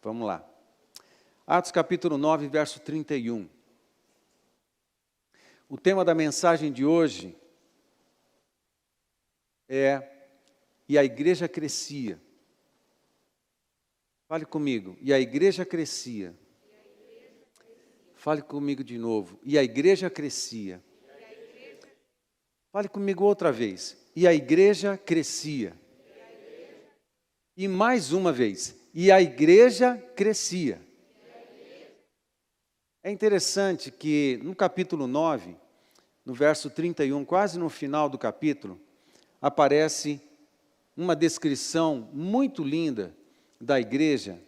Vamos lá. Atos capítulo 9, verso 31. O tema da mensagem de hoje é: e a igreja crescia. Fale comigo. E a igreja crescia. Fale comigo de novo. E a igreja crescia. Fale comigo outra vez. E a igreja crescia. E mais uma vez. E a igreja crescia. É interessante que no capítulo 9, no verso 31, quase no final do capítulo, aparece uma descrição muito linda da igreja.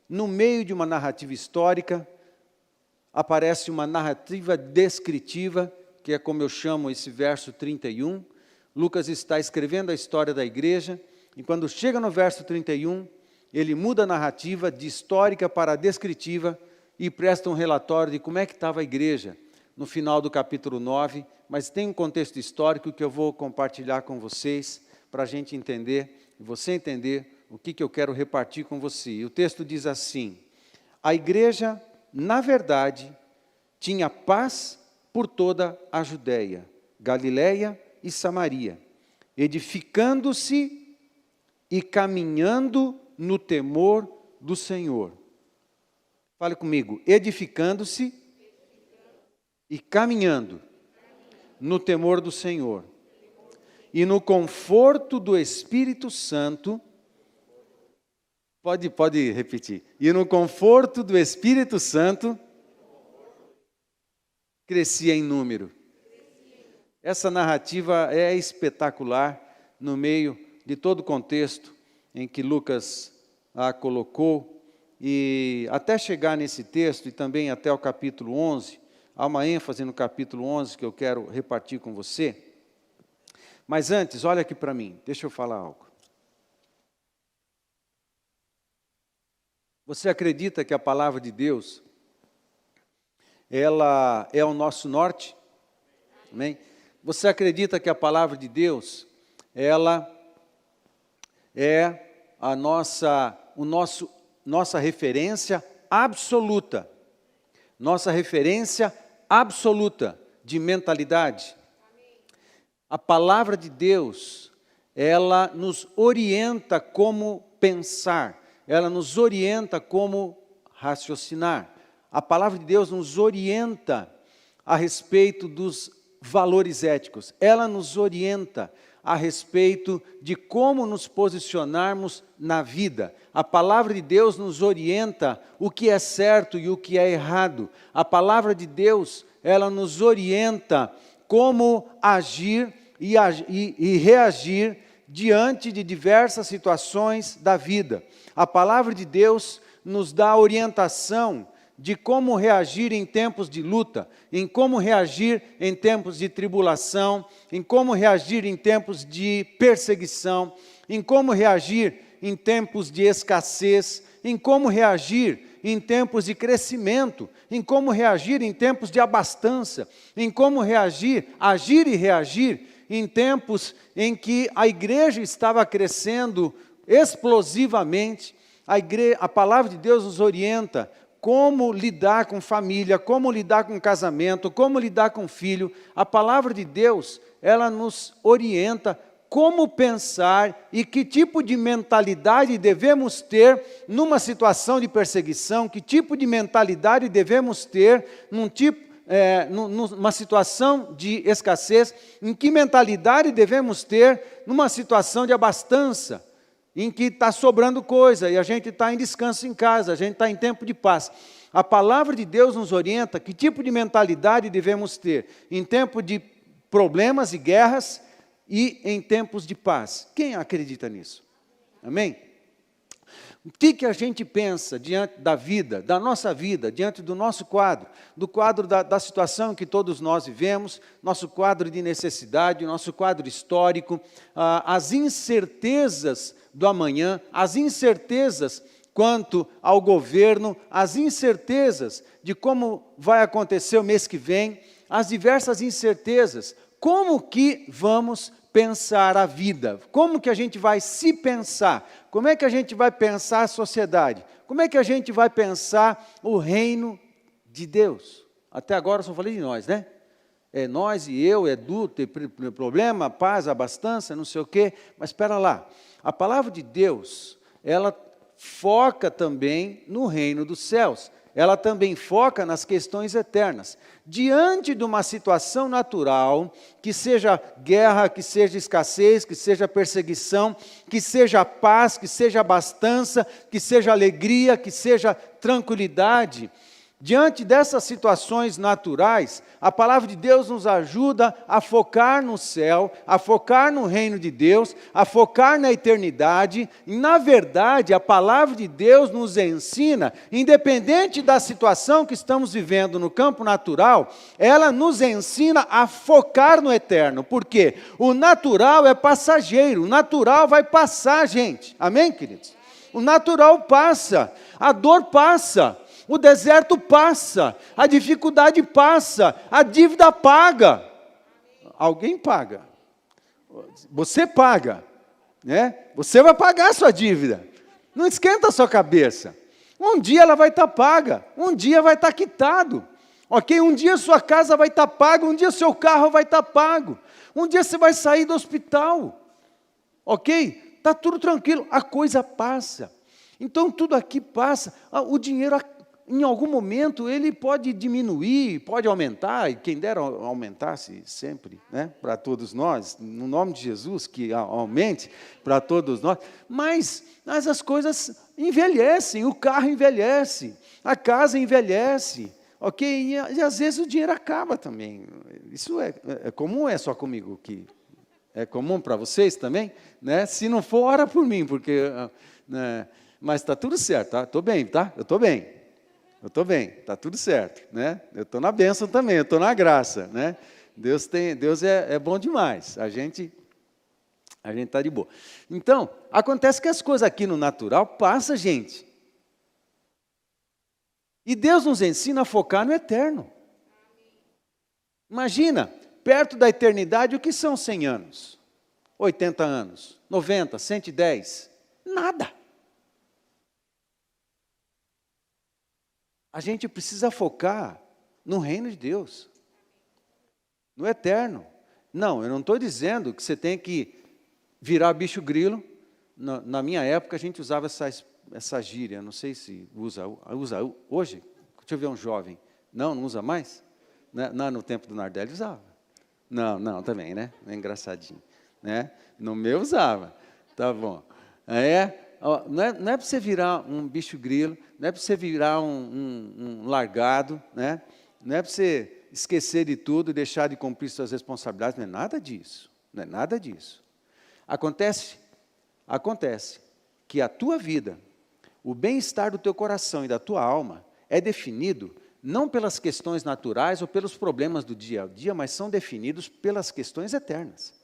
No meio de uma narrativa histórica, aparece uma narrativa descritiva, que é como eu chamo esse verso 31. Lucas está escrevendo a história da igreja, e quando chega no verso 31, ele muda a narrativa de histórica para descritiva e presta um relatório de como é que estava a igreja no final do capítulo 9, mas tem um contexto histórico que eu vou compartilhar com vocês, para a gente entender, e você entender o que eu quero repartir com você. E o texto diz assim: a igreja, na verdade, tinha paz por toda a Judéia, Galiléia e Samaria, edificando-se e caminhando no temor do Senhor. Fale comigo, edificando-se e caminhando no temor do Senhor. E no conforto do Espírito Santo, pode repetir, e no conforto do Espírito Santo, crescia em número. Essa narrativa é espetacular no meio de todo o contexto em que Lucas a colocou, e até chegar nesse texto, e também até o capítulo 11, há uma ênfase no capítulo 11 que eu quero repartir com você. Mas antes, olha aqui para mim, deixa eu falar algo. Você acredita que a palavra de Deus, ela é o nosso norte? Amém? Você acredita que a palavra de Deus, ela é a nossa referência absoluta, nossa referência absoluta de mentalidade? A palavra de Deus, ela nos orienta como pensar, ela nos orienta como raciocinar. A palavra de Deus nos orienta a respeito dos valores éticos, ela nos orienta a respeito de como nos posicionarmos na vida. A palavra de Deus nos orienta o que é certo e o que é errado. A palavra de Deus, ela nos orienta como agir e reagir diante de diversas situações da vida. A palavra de Deus nos dá orientação de como reagir em tempos de luta, em como reagir em tempos de tribulação, em como reagir em tempos de perseguição, em como reagir em tempos de escassez, em como reagir em tempos de crescimento, em como reagir em tempos de abastança, em como agir e reagir em tempos em que a igreja estava crescendo explosivamente. A palavra de Deus nos orienta como lidar com família, como lidar com casamento, como lidar com filho. A palavra de Deus, ela nos orienta como pensar e que tipo de mentalidade devemos ter numa situação de perseguição, que tipo de mentalidade devemos ter numa situação de escassez, em que mentalidade devemos ter numa situação de abastança, em que está sobrando coisa e a gente está em descanso em casa, a gente está em tempo de paz. A palavra de Deus nos orienta que tipo de mentalidade devemos ter em tempo de problemas e guerras e em tempos de paz. Quem acredita nisso? Amém? O que a gente pensa diante da vida, da nossa vida, diante do nosso quadro, do quadro da situação que todos nós vivemos, nosso quadro de necessidade, nosso quadro histórico, as incertezas do amanhã, as incertezas quanto ao governo, as incertezas de como vai acontecer o mês que vem, as diversas incertezas. Como que vamos pensar a vida? Como que a gente vai se pensar? Como é que a gente vai pensar a sociedade? Como é que a gente vai pensar o reino de Deus? Até agora eu só falei de nós, né? É nós e eu, Edu, tem problema, paz, abastança, não sei o quê. Mas espera lá, a palavra de Deus, ela foca também no reino dos céus. Ela também foca nas questões eternas. Diante de uma situação natural, que seja guerra, que seja escassez, que seja perseguição, que seja paz, que seja abastança, que seja alegria, que seja tranquilidade, diante dessas situações naturais, a palavra de Deus nos ajuda a focar no céu, a focar no reino de Deus, a focar na eternidade. E, na verdade, a palavra de Deus nos ensina, independente da situação que estamos vivendo no campo natural, ela nos ensina a focar no eterno. Por quê? O natural é passageiro, o natural vai passar, gente. Amém, queridos? O natural passa, a dor passa. O deserto passa, a dificuldade passa, a dívida paga. Alguém paga. Você paga, né? Você vai pagar a sua dívida. Não esquenta a sua cabeça. Um dia ela vai estar paga, um dia vai estar quitado. Ok? Um dia sua casa vai estar paga, um dia seu carro vai estar pago. Um dia você vai sair do hospital. Ok? Está tudo tranquilo, a coisa passa. Então tudo aqui passa. O dinheiro em algum momento ele pode diminuir, pode aumentar, e quem dera aumentasse sempre, né, para todos nós, no nome de Jesus, que aumente para todos nós, mas as coisas envelhecem, o carro envelhece, a casa envelhece, ok? E às vezes o dinheiro acaba também. Isso é comum, é só comigo que é comum para vocês também, né? Se não for, ora por mim, porque, né, mas está tudo certo, tá? Estou bem, tá? Eu estou bem. Eu estou bem, está tudo certo, né? Eu estou na bênção também, eu estou na graça, né? Deus é bom demais, a gente está de boa. Então, acontece que as coisas aqui no natural passam, gente. E Deus nos ensina a focar no eterno. Imagina, perto da eternidade, o que são 100 anos? 80 anos, 90, 110? Nada. A gente precisa focar no reino de Deus, no eterno. Não, eu não estou dizendo que você tem que virar bicho grilo. Na minha época, a gente usava essa gíria, não sei se usa hoje. Deixa eu ver um jovem. Não usa mais? No tempo do Nardelli usava. Não, também, né? É engraçadinho. Né? No meu usava. Tá bom. Não é para você virar um bicho grilo, não é para você virar um largado, né? Não é para você esquecer de tudo e deixar de cumprir suas responsabilidades, não é nada disso, não é nada disso. Acontece que a tua vida, o bem-estar do teu coração e da tua alma é definido não pelas questões naturais ou pelos problemas do dia a dia, mas são definidos pelas questões eternas.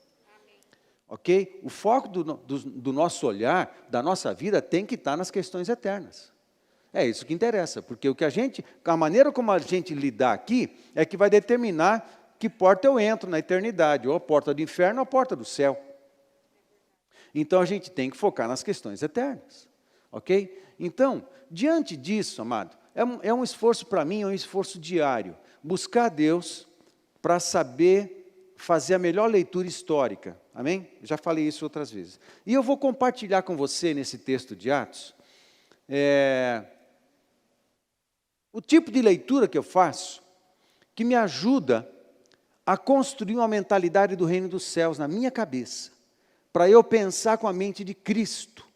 Ok? O foco do nosso olhar, da nossa vida, tem que estar nas questões eternas. É isso que interessa, porque a maneira como a gente lidar aqui é que vai determinar que porta eu entro na eternidade, ou a porta do inferno ou a porta do céu. Então a gente tem que focar nas questões eternas. Ok? Então, diante disso, amado, é um esforço para mim, é um esforço diário, buscar Deus para saber fazer a melhor leitura histórica, amém? Já falei isso outras vezes. E eu vou compartilhar com você, nesse texto de Atos, o tipo de leitura que eu faço, que me ajuda a construir uma mentalidade do reino dos céus na minha cabeça, para eu pensar com a mente de Cristo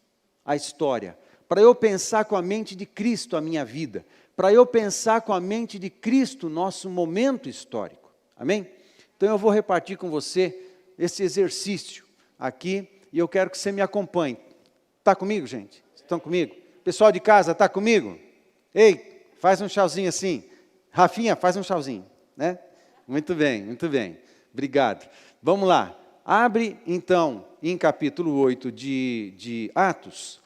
a história, para eu pensar com a mente de Cristo a minha vida, para eu pensar com a mente de Cristo o nosso momento histórico, amém? Então eu vou repartir com você esse exercício aqui e eu quero que você me acompanhe. Está comigo, gente? Estão comigo? Pessoal de casa, está comigo? Ei, faz um tchauzinho assim. Rafinha, faz um tchauzinho, né? Muito bem, obrigado. Vamos lá, abre então em capítulo 8 de Atos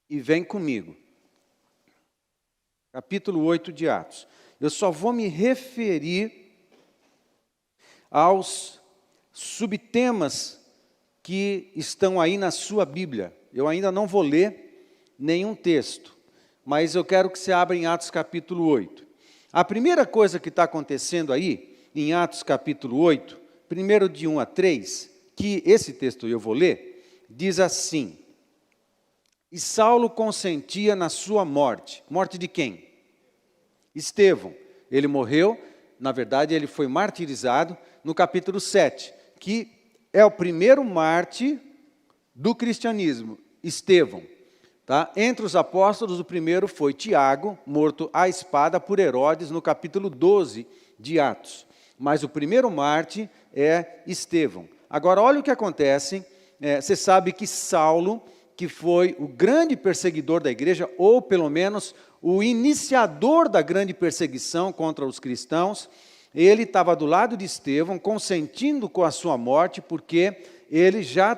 e vem comigo. Capítulo 8 de Atos. Eu só vou me referir aos subtemas que estão aí na sua Bíblia. Eu ainda não vou ler nenhum texto, mas eu quero que você abra em Atos capítulo 8. A primeira coisa que está acontecendo aí, em Atos capítulo 8, primeiro de 1 a 3, que esse texto eu vou ler, diz assim: E Saulo consentia na sua morte. Morte de quem? Estevão. Ele morreu, na verdade ele foi martirizado no capítulo 7, que é o primeiro mártir do cristianismo, Estevão. Tá? Entre os apóstolos, o primeiro foi Tiago, morto à espada por Herodes, no capítulo 12 de Atos. Mas o primeiro mártir é Estevão. Agora, olha o que acontece. Você sabe que Saulo, que foi o grande perseguidor da igreja, ou pelo menos o iniciador da grande perseguição contra os cristãos, ele estava do lado de Estevão, consentindo com a sua morte, porque ele já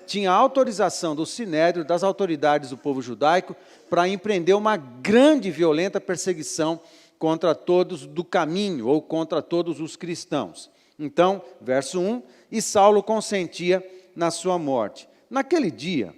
tinha autorização do Sinédrio, das autoridades do povo judaico, para empreender uma grande e violenta perseguição contra todos do caminho, ou contra todos os cristãos. Então, verso 1, e Saulo consentia na sua morte. Naquele dia,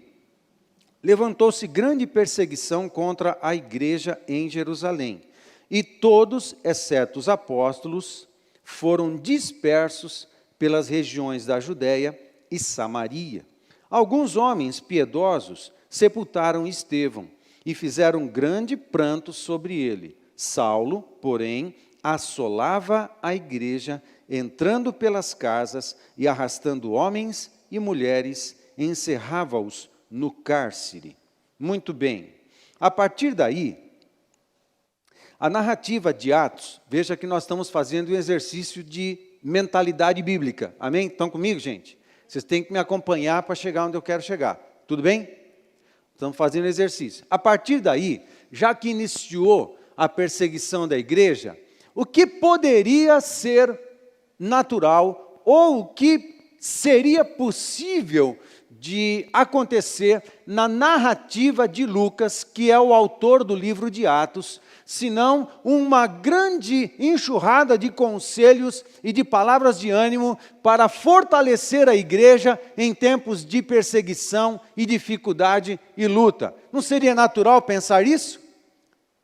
levantou-se grande perseguição contra a igreja em Jerusalém, e todos, exceto os apóstolos, foram dispersos pelas regiões da Judéia e Samaria. Alguns homens piedosos sepultaram Estevão e fizeram grande pranto sobre ele. Saulo, porém, assolava a igreja, entrando pelas casas e arrastando homens e mulheres, encerrava-os no cárcere. Muito bem. A partir daí, a narrativa de Atos, veja que nós estamos fazendo um exercício de mentalidade bíblica. Amém? Estão comigo, gente? Vocês têm que me acompanhar para chegar onde eu quero chegar. Tudo bem? Estamos fazendo exercício. A partir daí, já que iniciou a perseguição da igreja, o que poderia ser natural ou o que seria possível de acontecer na narrativa de Lucas, que é o autor do livro de Atos, senão uma grande enxurrada de conselhos e de palavras de ânimo para fortalecer a igreja em tempos de perseguição e dificuldade e luta. Não seria natural pensar isso?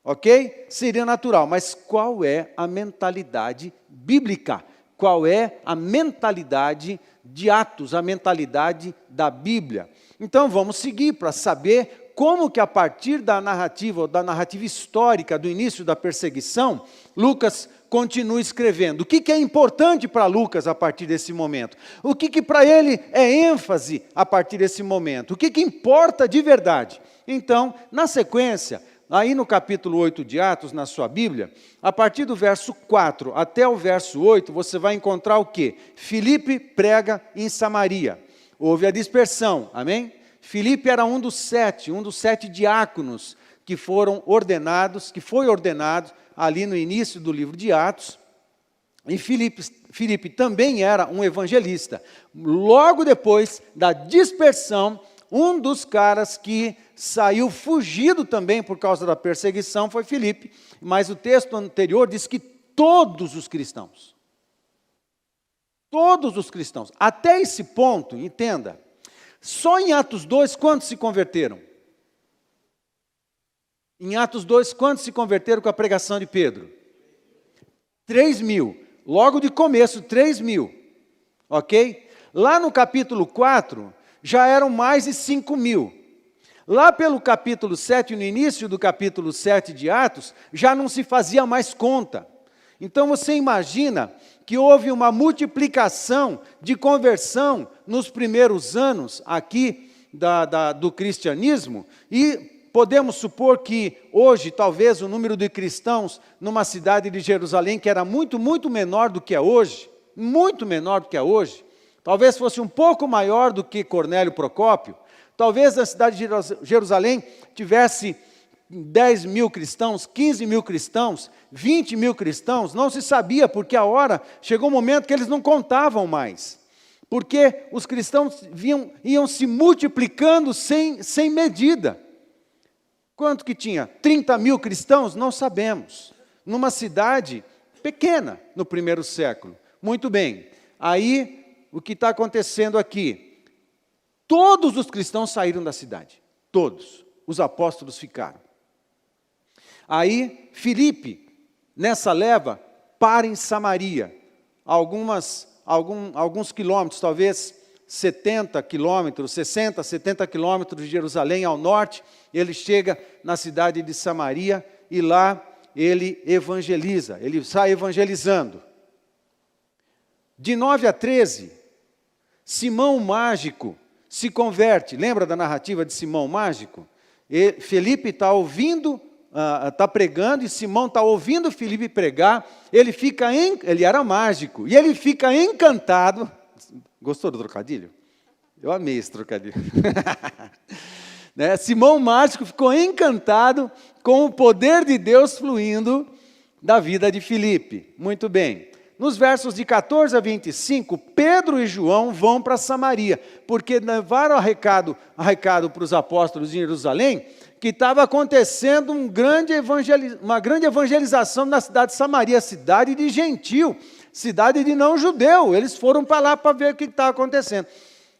Ok? Seria natural, mas qual é a mentalidade bíblica? Qual é a mentalidade de Atos, a mentalidade da Bíblia? Então vamos seguir para saber como que a partir da narrativa, ou da narrativa histórica do início da perseguição, Lucas continua escrevendo. O que é importante para Lucas a partir desse momento? O que para ele é ênfase a partir desse momento? O que importa de verdade? Então, na sequência, aí no capítulo 8 de Atos, na sua Bíblia, a partir do verso 4 até o verso 8, você vai encontrar o quê? Filipe prega em Samaria. Houve a dispersão, amém? Filipe era um dos sete diáconos que foram ordenados, que foi ordenado ali no início do livro de Atos. E Filipe também era um evangelista. Logo depois da dispersão, um dos caras que saiu fugido também por causa da perseguição foi Filipe, mas o texto anterior diz que todos os cristãos, até esse ponto, entenda, só em Atos 2, quantos se converteram? Em Atos 2, quantos se converteram com a pregação de Pedro? 3.000. Logo de começo, 3.000. Ok? Lá no capítulo 4, já eram mais de 5.000. Lá pelo capítulo 7, no início do capítulo 7 de Atos, já não se fazia mais conta. Então você imagina que houve uma multiplicação de conversão nos primeiros anos aqui do cristianismo, e podemos supor que hoje, talvez, o número de cristãos numa cidade de Jerusalém, que era muito, muito menor do que é hoje, talvez fosse um pouco maior do que Cornélio Procópio, talvez a cidade de Jerusalém tivesse 10.000 cristãos, 15.000 cristãos, 20.000 cristãos, não se sabia, porque a hora chegou um momento que eles não contavam mais, porque os cristãos iam se multiplicando sem medida. Quanto que tinha? 30.000 cristãos? Não sabemos. Numa cidade pequena no primeiro século. Muito bem. Aí, o que está acontecendo aqui? Todos os cristãos saíram da cidade. Todos. Os apóstolos ficaram. Aí, Filipe, nessa leva, para em Samaria. Alguns quilômetros, talvez 70 quilômetros, 60, 70 quilômetros de Jerusalém ao norte. Ele chega na cidade de Samaria e lá ele evangeliza. Ele sai evangelizando. De 9 a 13, Simão o Mágico se converte. Lembra da narrativa de Simão o Mágico? Felipe está ouvindo, está pregando, e Simão está ouvindo Felipe pregar. Ele era mágico, e ele fica encantado. Gostou do trocadilho? Eu amei esse trocadilho. Né? Simão o Mágico ficou encantado com o poder de Deus fluindo da vida de Felipe. Muito bem. Nos versos de 14 a 25, Pedro e João vão para Samaria, porque levaram recado para os apóstolos em Jerusalém, que estava acontecendo uma grande evangelização na cidade de Samaria, cidade de gentil, cidade de não judeu. Eles foram para lá para ver o que estava acontecendo.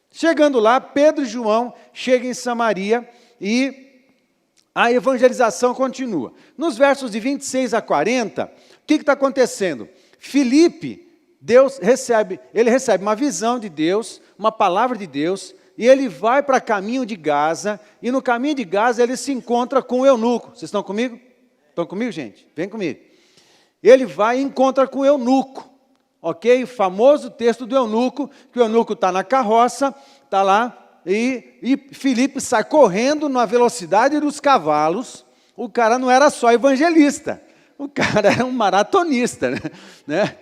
Chegando lá, Pedro e João chegam em Samaria e a evangelização continua. Nos versos de 26 a 40, o que está acontecendo? Filipe, ele recebe uma visão de Deus, uma palavra de Deus, e ele vai para caminho de Gaza, e no caminho de Gaza ele se encontra com o eunuco. Vocês estão comigo? Estão comigo, gente? Vem comigo. Ele vai e encontra com o eunuco, ok? O famoso texto do eunuco, que o eunuco está na carroça, está lá, e Filipe sai correndo na velocidade dos cavalos. O cara não era só evangelista, o cara era um maratonista, né?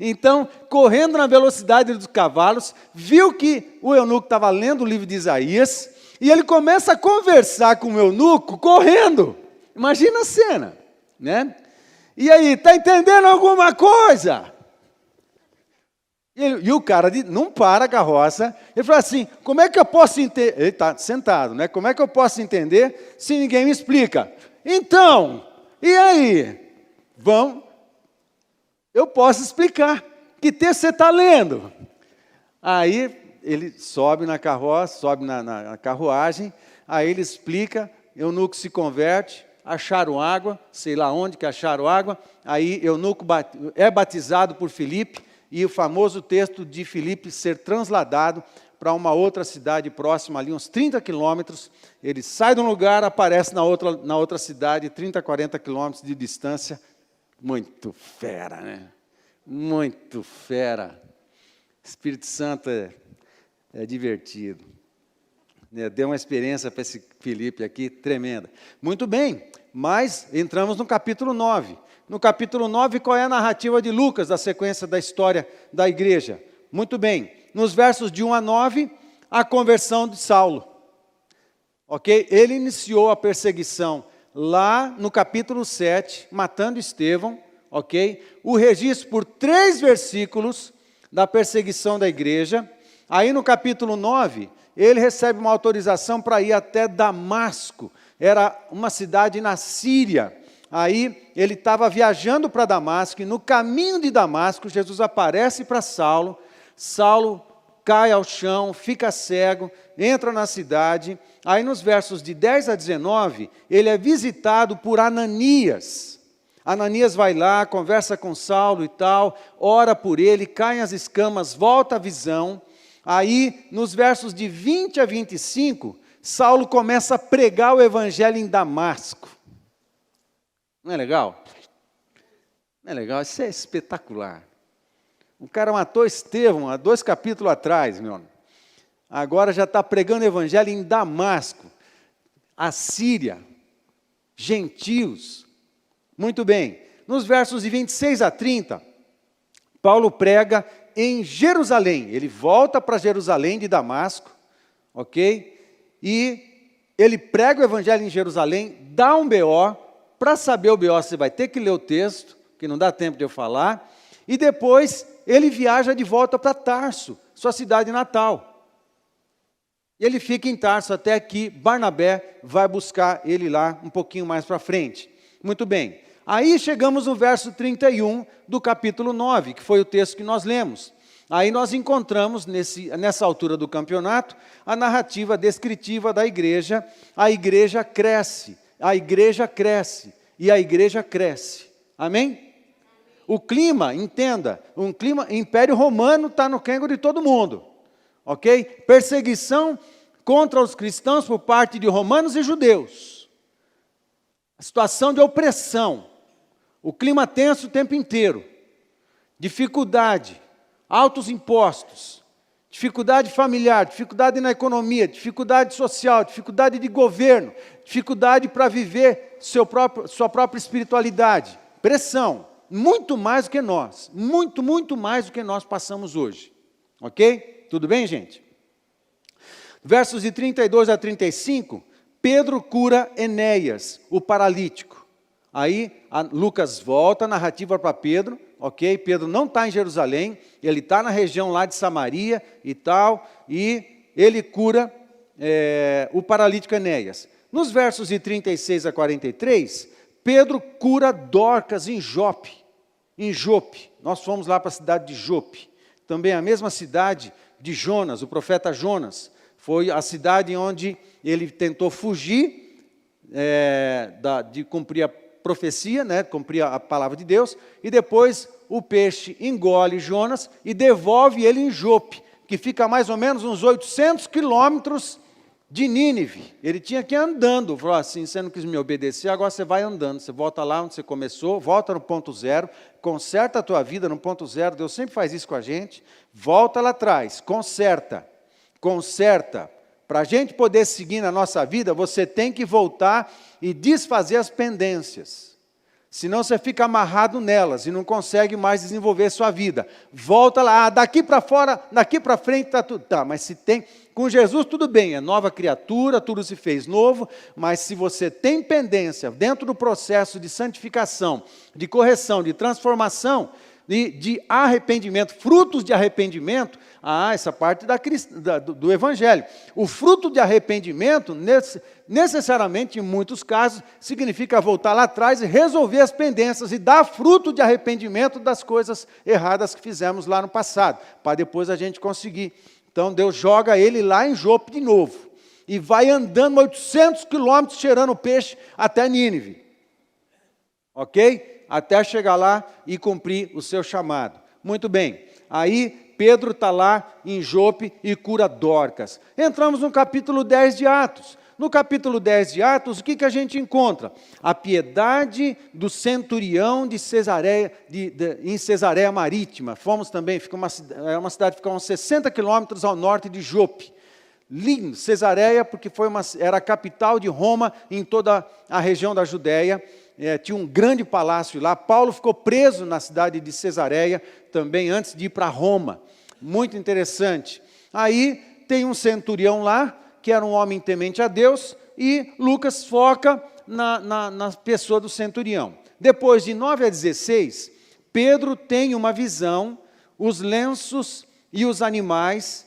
Então, correndo na velocidade dos cavalos, viu que o eunuco estava lendo o livro de Isaías, e ele começa a conversar com o eunuco correndo. Imagina a cena, né? E aí, está entendendo alguma coisa? E o cara não para a carroça, ele fala assim, como é que eu posso entender? Ele está sentado, né? Como é que eu posso entender se ninguém me explica? Então, e aí? Eu posso explicar. Que texto você está lendo? Aí ele sobe na carroça, sobe na carruagem, aí ele explica, eunuco se converte, acharam água, sei lá onde que acharam água, aí eunuco é batizado por Filipe, e o famoso texto de Filipe ser transladado para uma outra cidade próxima, ali uns 30 quilômetros, ele sai de um lugar, aparece na outra cidade, 30, 40 quilômetros de distância. Muito fera, né? Muito fera. Espírito Santo é divertido. Deu uma experiência para esse Filipe aqui tremenda. Muito bem, mas entramos no capítulo 9. No capítulo 9, qual é a narrativa de Lucas, da sequência da história da igreja? Muito bem, nos versos de 1 a 9, a conversão de Saulo. Ok? Ele iniciou a perseguição lá no capítulo 7, matando Estevão, ok? O registro por 3 versículos da perseguição da igreja. Aí no capítulo 9, ele recebe uma autorização para ir até Damasco. Era uma cidade na Síria. Aí ele estava viajando para Damasco, e no caminho de Damasco, Jesus aparece para Saulo. Saulo cai ao chão, fica cego, entra na cidade. Aí nos versos de 10 a 19, ele é visitado por Ananias. Ananias vai lá, conversa com Saulo e tal, ora por ele, caem as escamas, volta a visão. Aí, nos versos de 20 a 25, Saulo começa a pregar o evangelho em Damasco. Não é legal? Não é legal? Isso é espetacular. O cara matou Estevão há 2 capítulos atrás, meu amigo. Agora já está pregando o evangelho em Damasco, a Síria, gentios. Muito bem. Nos versos de 26 a 30, Paulo prega em Jerusalém. Ele volta para Jerusalém de Damasco, ok? E ele prega o evangelho em Jerusalém, dá um BO. Para saber o BO, você vai ter que ler o texto, que não dá tempo de eu falar. E depois ele viaja de volta para Tarso, sua cidade natal. E ele fica em Tarso até que Barnabé vai buscar ele lá um pouquinho mais para frente. Muito bem. Aí chegamos no verso 31 do capítulo 9, que foi o texto que nós lemos. Aí nós encontramos, nessa altura do campeonato, a narrativa descritiva da igreja. A igreja cresce, a igreja cresce, e a igreja cresce. Amém? O clima, entenda, Império Romano está no quengo de todo mundo. Ok? Perseguição contra os cristãos por parte de romanos e judeus. A situação de opressão. O clima tenso o tempo inteiro. Dificuldade. Altos impostos, dificuldade familiar, dificuldade na economia, dificuldade social, dificuldade de governo, dificuldade para viver sua própria espiritualidade, pressão, muito mais do que nós, muito mais do que nós passamos hoje, ok? Tudo bem, gente? Versos de 32 a 35, Pedro cura Enéas, o paralítico. Aí Lucas volta a narrativa para Pedro, ok? Pedro não está em Jerusalém, ele está na região lá de Samaria e tal, e ele cura o paralítico Enéas. Nos versos de 36 a 43, Pedro cura Dorcas em Jope. Em Jope, nós fomos lá para a cidade de Jope, também a mesma cidade de Jonas, o profeta Jonas. Foi a cidade onde ele tentou fugir de cumprir a profecia, né, cumprir a palavra de Deus, e depois o peixe engole Jonas e devolve ele em Jope, que fica mais ou menos uns 800 quilômetros de Nínive. Ele tinha que ir andando, falou assim, você não quis me obedecer, agora você vai andando, você volta lá onde você começou, volta no ponto zero, conserta a tua vida no ponto zero, Deus sempre faz isso com a gente, volta lá atrás, conserta. Para a gente poder seguir na nossa vida, você tem que voltar e desfazer as pendências. Senão você fica amarrado nelas e não consegue mais desenvolver sua vida. Volta lá, daqui para fora, daqui para frente está tudo. Tá, mas se tem, com Jesus tudo bem, é nova criatura, tudo se fez novo, mas se você tem pendência dentro do processo de santificação, de correção, de transformação, de arrependimento, frutos de arrependimento, essa parte do Evangelho. O fruto de arrependimento, necessariamente, em muitos casos, significa voltar lá atrás e resolver as pendências e dar fruto de arrependimento das coisas erradas que fizemos lá no passado, para depois a gente conseguir. Então, Deus joga ele lá em Jope de novo, e vai andando 800 quilômetros cheirando peixe até Nínive. Ok? Até chegar lá e cumprir o seu chamado. Muito bem, aí Pedro está lá em Jope e cura Dorcas. Entramos no capítulo 10 de Atos. No capítulo 10 de Atos, o que a gente encontra? A piedade do centurião de Cesareia, em Cesareia Marítima. Fomos também, é uma cidade que fica uns 60 quilômetros ao norte de Jope. Lindo, Cesareia, porque era a capital de Roma em toda a região da Judéia. Tinha um grande palácio lá. Paulo ficou preso na cidade de Cesareia, também antes de ir para Roma. Muito interessante. Aí tem um centurião lá, que era um homem temente a Deus, e Lucas foca na pessoa do centurião. Depois de 9 a 16, Pedro tem uma visão, os lenços e os animais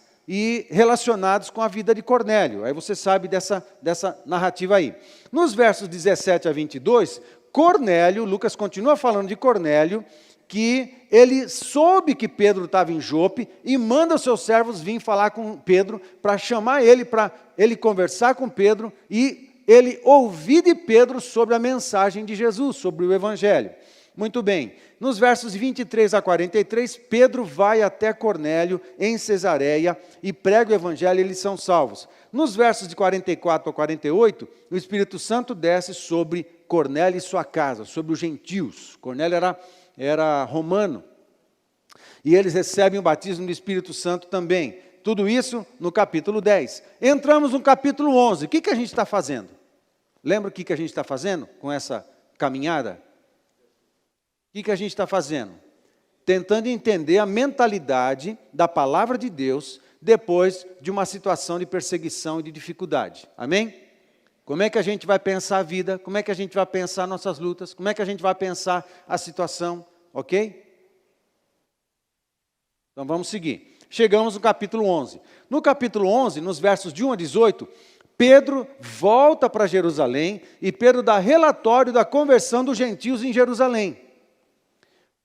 relacionados com a vida de Cornélio. Aí você sabe dessa narrativa aí. Nos versos 17 a 22, Cornélio, Lucas continua falando de Cornélio, que ele soube que Pedro estava em Jope e manda os seus servos vir falar com Pedro, para chamar ele, para ele conversar com Pedro e ele ouvir de Pedro sobre a mensagem de Jesus, sobre o Evangelho. Muito bem, nos versos 23 a 43, Pedro vai até Cornélio, em Cesareia, e prega o Evangelho e eles são salvos. Nos versos de 44 a 48, o Espírito Santo desce sobre Cornélio e sua casa, sobre os gentios. Cornélio era romano, e eles recebem o batismo do Espírito Santo também. Tudo isso no capítulo 10. Entramos no capítulo 11. O que a gente está fazendo? Lembra o que a gente está fazendo com essa caminhada? O que a gente está fazendo? Tentando entender a mentalidade da palavra de Deus depois de uma situação de perseguição e de dificuldade. Amém? Como é que a gente vai pensar a vida? Como é que a gente vai pensar nossas lutas? Como é que a gente vai pensar a situação? Ok? Então vamos seguir. Chegamos no capítulo 11. No capítulo 11, nos versos de 1 a 18, Pedro volta para Jerusalém e Pedro dá relatório da conversão dos gentios em Jerusalém.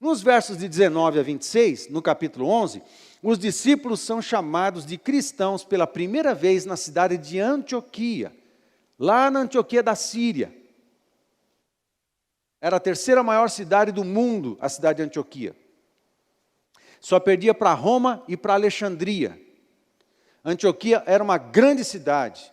Nos versos de 19 a 26, no capítulo 11, os discípulos são chamados de cristãos pela primeira vez na cidade de Antioquia, lá na Antioquia da Síria. Era a terceira maior cidade do mundo, a cidade de Antioquia. Só perdia para Roma e para Alexandria. Antioquia era uma grande cidade.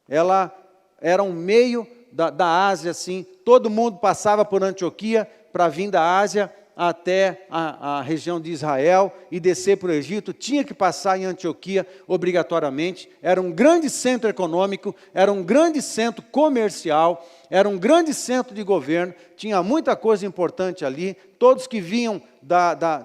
Ela era um meio da Ásia, assim. Todo mundo passava por Antioquia para vir da Ásia até a região de Israel e descer para o Egito. Tinha que passar em Antioquia obrigatoriamente. Era um grande centro econômico, era um grande centro comercial, era um grande centro de governo. Tinha muita coisa importante ali. Todos que vinham da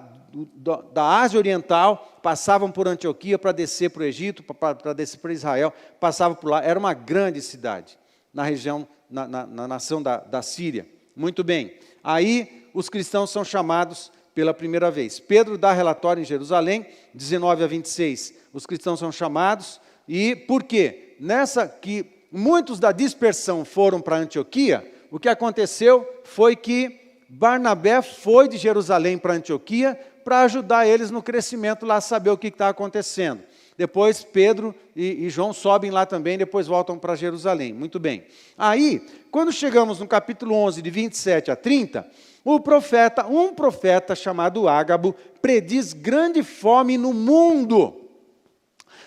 Ásia Oriental passavam por Antioquia para descer para o Egito, para descer para Israel, passavam por lá. Era uma grande cidade na região, na nação da Síria. Muito bem. Aí os cristãos são chamados pela primeira vez. Pedro dá relatório em Jerusalém, 19 a 26. Os cristãos são chamados. E por quê? Nessa que muitos da dispersão foram para Antioquia, o que aconteceu foi que Barnabé foi de Jerusalém para Antioquia para ajudar eles no crescimento lá, saber o que está acontecendo. Depois Pedro e João sobem lá também, depois voltam para Jerusalém. Muito bem. Aí, quando chegamos no capítulo 11, de 27 a 30, um profeta chamado Ágabo prediz grande fome no mundo.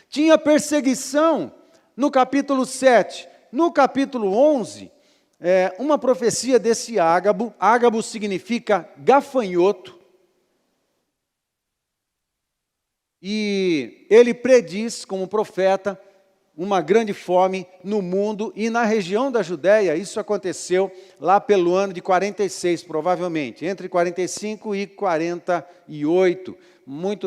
Tinha perseguição no capítulo 7. No capítulo 11, uma profecia desse Ágabo. Ágabo significa gafanhoto. E ele prediz, como profeta, uma grande fome no mundo e na região da Judéia. Isso aconteceu lá pelo ano de 46, provavelmente, entre 45 e 48.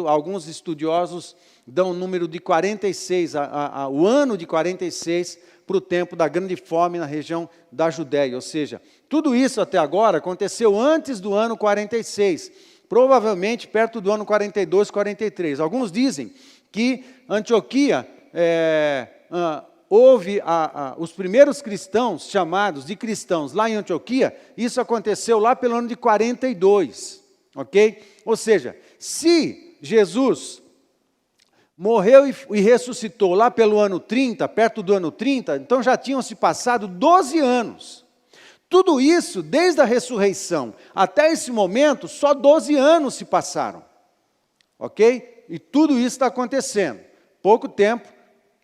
Alguns estudiosos dão o número de 46, o ano de 46, para o tempo da grande fome na região da Judéia. Ou seja, tudo isso até agora aconteceu antes do ano 46. Provavelmente perto do ano 42, 43. Alguns dizem que Antioquia houve os primeiros cristãos, chamados de cristãos, lá em Antioquia. Isso aconteceu lá pelo ano de 42, ok? Ou seja, se Jesus morreu e ressuscitou lá pelo ano 30, perto do ano 30, então já tinham se passado 12 anos. Tudo isso, desde a ressurreição até esse momento, só 12 anos se passaram. Ok? E tudo isso está acontecendo. Pouco tempo,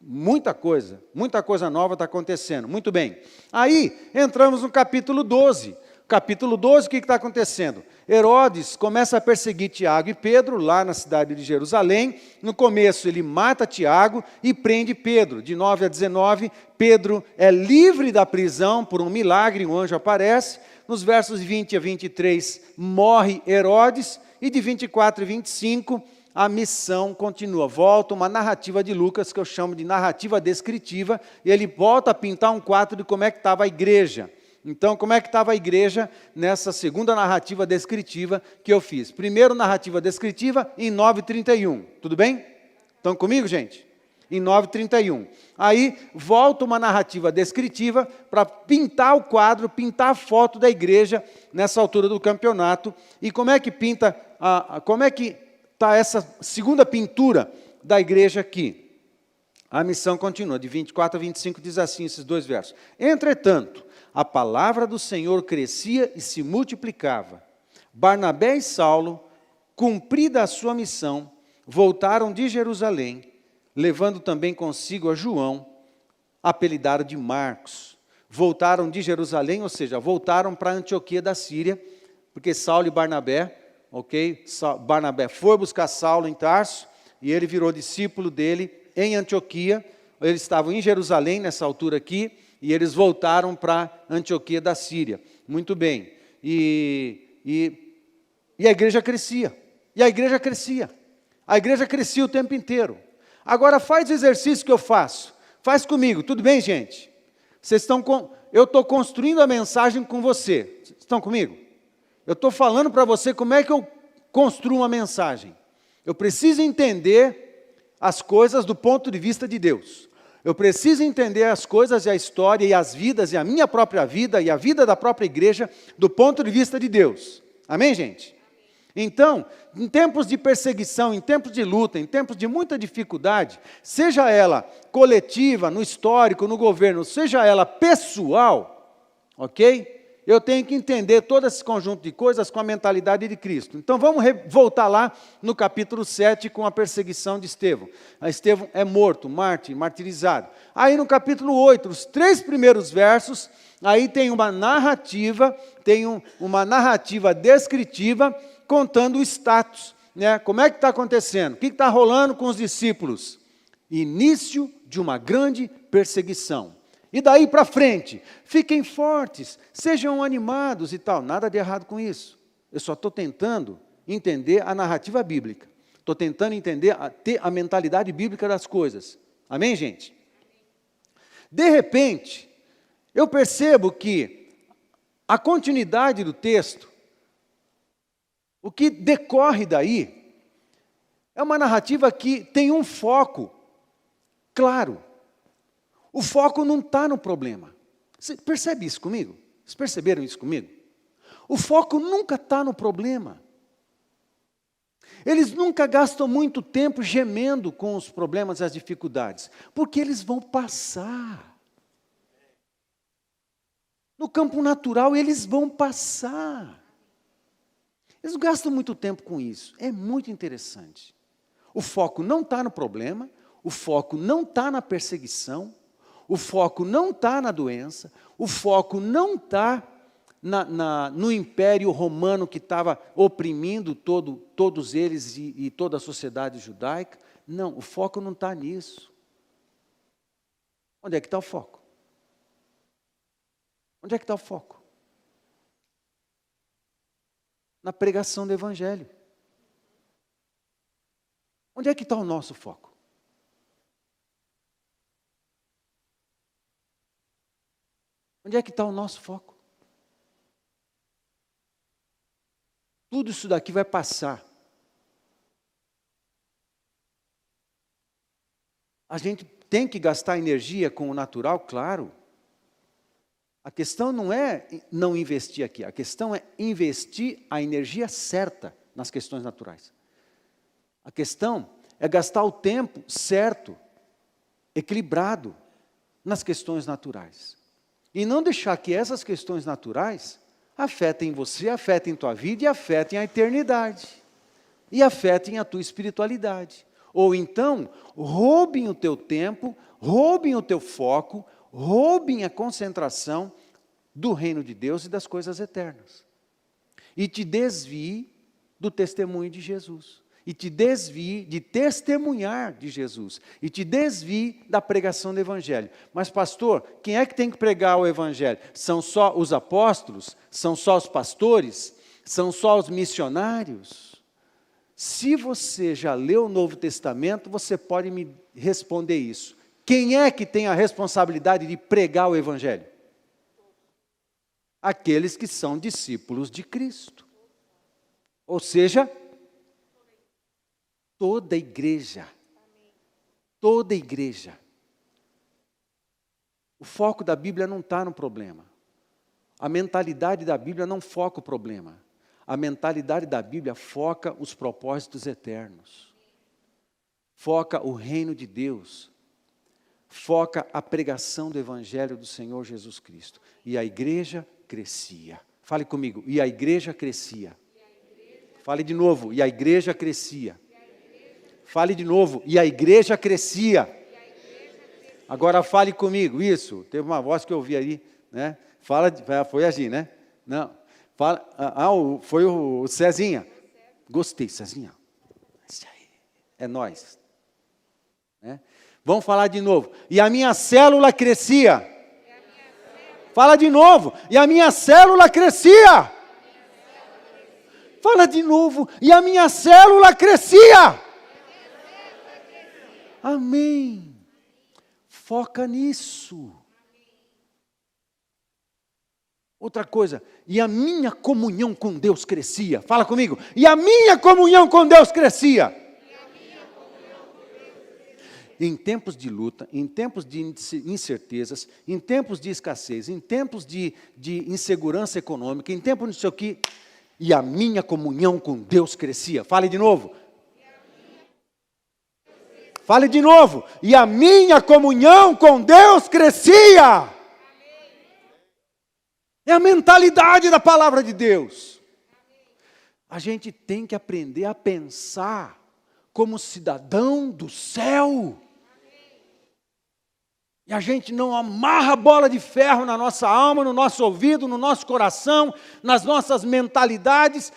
muita coisa nova está acontecendo. Muito bem. Aí, entramos no capítulo 12. Capítulo 12, o que está acontecendo? Herodes começa a perseguir Tiago e Pedro, lá na cidade de Jerusalém. No começo, ele mata Tiago e prende Pedro. De 9 a 19, Pedro é livre da prisão por um milagre, um anjo aparece. Nos versos 20 a 23, morre Herodes. E de 24 a 25, a missão continua. Volta uma narrativa de Lucas, que eu chamo de narrativa descritiva, e ele volta a pintar um quadro de como é que estava a igreja. Então, como é que estava a igreja nessa segunda narrativa descritiva que eu fiz? Primeiro, narrativa descritiva em 9:31. Tudo bem? Estão comigo, gente? Em 9:31. Aí, volta uma narrativa descritiva para pintar o quadro, pintar a foto da igreja nessa altura do campeonato. E como é que pinta, como é que está essa segunda pintura da igreja aqui? A missão continua, de 24 a 25, diz assim, esses dois versos. Entretanto, a palavra do Senhor crescia e se multiplicava. Barnabé e Saulo, cumprida a sua missão, voltaram de Jerusalém, levando também consigo a João, apelidado de Marcos. Voltaram de Jerusalém, ou seja, voltaram para Antioquia da Síria, porque Saulo e Barnabé, ok? Barnabé foi buscar Saulo em Tarso, e ele virou discípulo dele em Antioquia. Eles estavam em Jerusalém nessa altura aqui, e eles voltaram para Antioquia da Síria. Muito bem. E a igreja crescia. E a igreja crescia. A igreja crescia o tempo inteiro. Agora faz o exercício que eu faço. Faz comigo. Tudo bem, gente? Eu estou construindo a mensagem com você. Vocês estão comigo? Eu estou falando para você como é que eu construo uma mensagem. Eu preciso entender as coisas do ponto de vista de Deus. Eu preciso entender as coisas e a história e as vidas e a minha própria vida e a vida da própria igreja do ponto de vista de Deus. Amém, gente? Então, em tempos de perseguição, em tempos de luta, em tempos de muita dificuldade, seja ela coletiva, no histórico, no governo, seja ela pessoal, ok? Eu tenho que entender todo esse conjunto de coisas com a mentalidade de Cristo. Então vamos voltar lá no capítulo 7 com a perseguição de Estevão. Estevão é morto, martirizado. Aí no capítulo 8, os 3 primeiros versos, aí tem uma narrativa, uma narrativa descritiva contando o status, né? Como é que está acontecendo? O que está rolando com os discípulos? Início de uma grande perseguição. E daí para frente, fiquem fortes, sejam animados e tal. Nada de errado com isso. Eu só estou tentando entender a narrativa bíblica. Estou tentando entender, ter a mentalidade bíblica das coisas. Amém, gente? De repente, eu percebo que a continuidade do texto, o que decorre daí, é uma narrativa que tem um foco claro. O foco não está no problema. Você percebe isso comigo? Vocês perceberam isso comigo? O foco nunca está no problema. Eles nunca gastam muito tempo gemendo com os problemas e as dificuldades, porque eles vão passar. No campo natural, eles vão passar. Eles não gastam muito tempo com isso. É muito interessante. O foco não está no problema, o foco não está na perseguição, o foco não está na doença, o foco não está no Império Romano que estava oprimindo todos eles e toda a sociedade judaica. Não, o foco não está nisso. Onde é que está o foco? Onde é que está o foco? Na pregação do Evangelho. Onde é que está o nosso foco? Onde é que está o nosso foco? Tudo isso daqui vai passar. A gente tem que gastar energia com o natural, claro. A questão não é não investir aqui, a questão é investir a energia certa nas questões naturais. A questão é gastar o tempo certo, equilibrado, nas questões naturais. E não deixar que essas questões naturais afetem você, afetem tua vida e afetem a eternidade. E afetem a tua espiritualidade. Ou então, roubem o teu tempo, roubem o teu foco, roubem a concentração do reino de Deus e das coisas eternas. E te desvie do testemunho de Jesus. E te desvie de testemunhar de Jesus. E te desvie da pregação do Evangelho. Mas pastor, quem é que tem que pregar o Evangelho? São só os apóstolos? São só os pastores? São só os missionários? Se você já leu o Novo Testamento, você pode me responder isso. Quem é que tem a responsabilidade de pregar o Evangelho? Aqueles que são discípulos de Cristo. Ou seja, toda a igreja. Toda a igreja. O foco da Bíblia não está no problema. A mentalidade da Bíblia não foca o problema. A mentalidade da Bíblia foca os propósitos eternos. Foca o reino de Deus. Foca a pregação do Evangelho do Senhor Jesus Cristo. E a igreja crescia. Fale comigo. E a igreja crescia. Fale de novo. E a igreja crescia. Fale de novo. E a igreja crescia. Agora fale comigo. Isso. Teve uma voz que eu ouvi aí, né? Foi a Gi, né? Não. Foi o Cezinha. Gostei, Cezinha. Isso aí. É nós. Né? Vamos falar de novo. E a minha célula crescia. Fala de novo. E a minha célula crescia. Fala de novo. E a minha célula crescia. Amém. Foca nisso. Outra coisa, e a minha comunhão com Deus crescia. Fala comigo. E a minha comunhão com Deus crescia. Em tempos de luta, em tempos de incertezas, em tempos de escassez, em tempos de insegurança econômica, em tempos de não sei o que, e a minha comunhão com Deus crescia. Fale de novo. Fale de novo. E a minha comunhão com Deus crescia. É a mentalidade da palavra de Deus. A gente tem que aprender a pensar como cidadão do céu. E a gente não amarra bola de ferro na nossa alma, no nosso ouvido, no nosso coração, nas nossas mentalidades,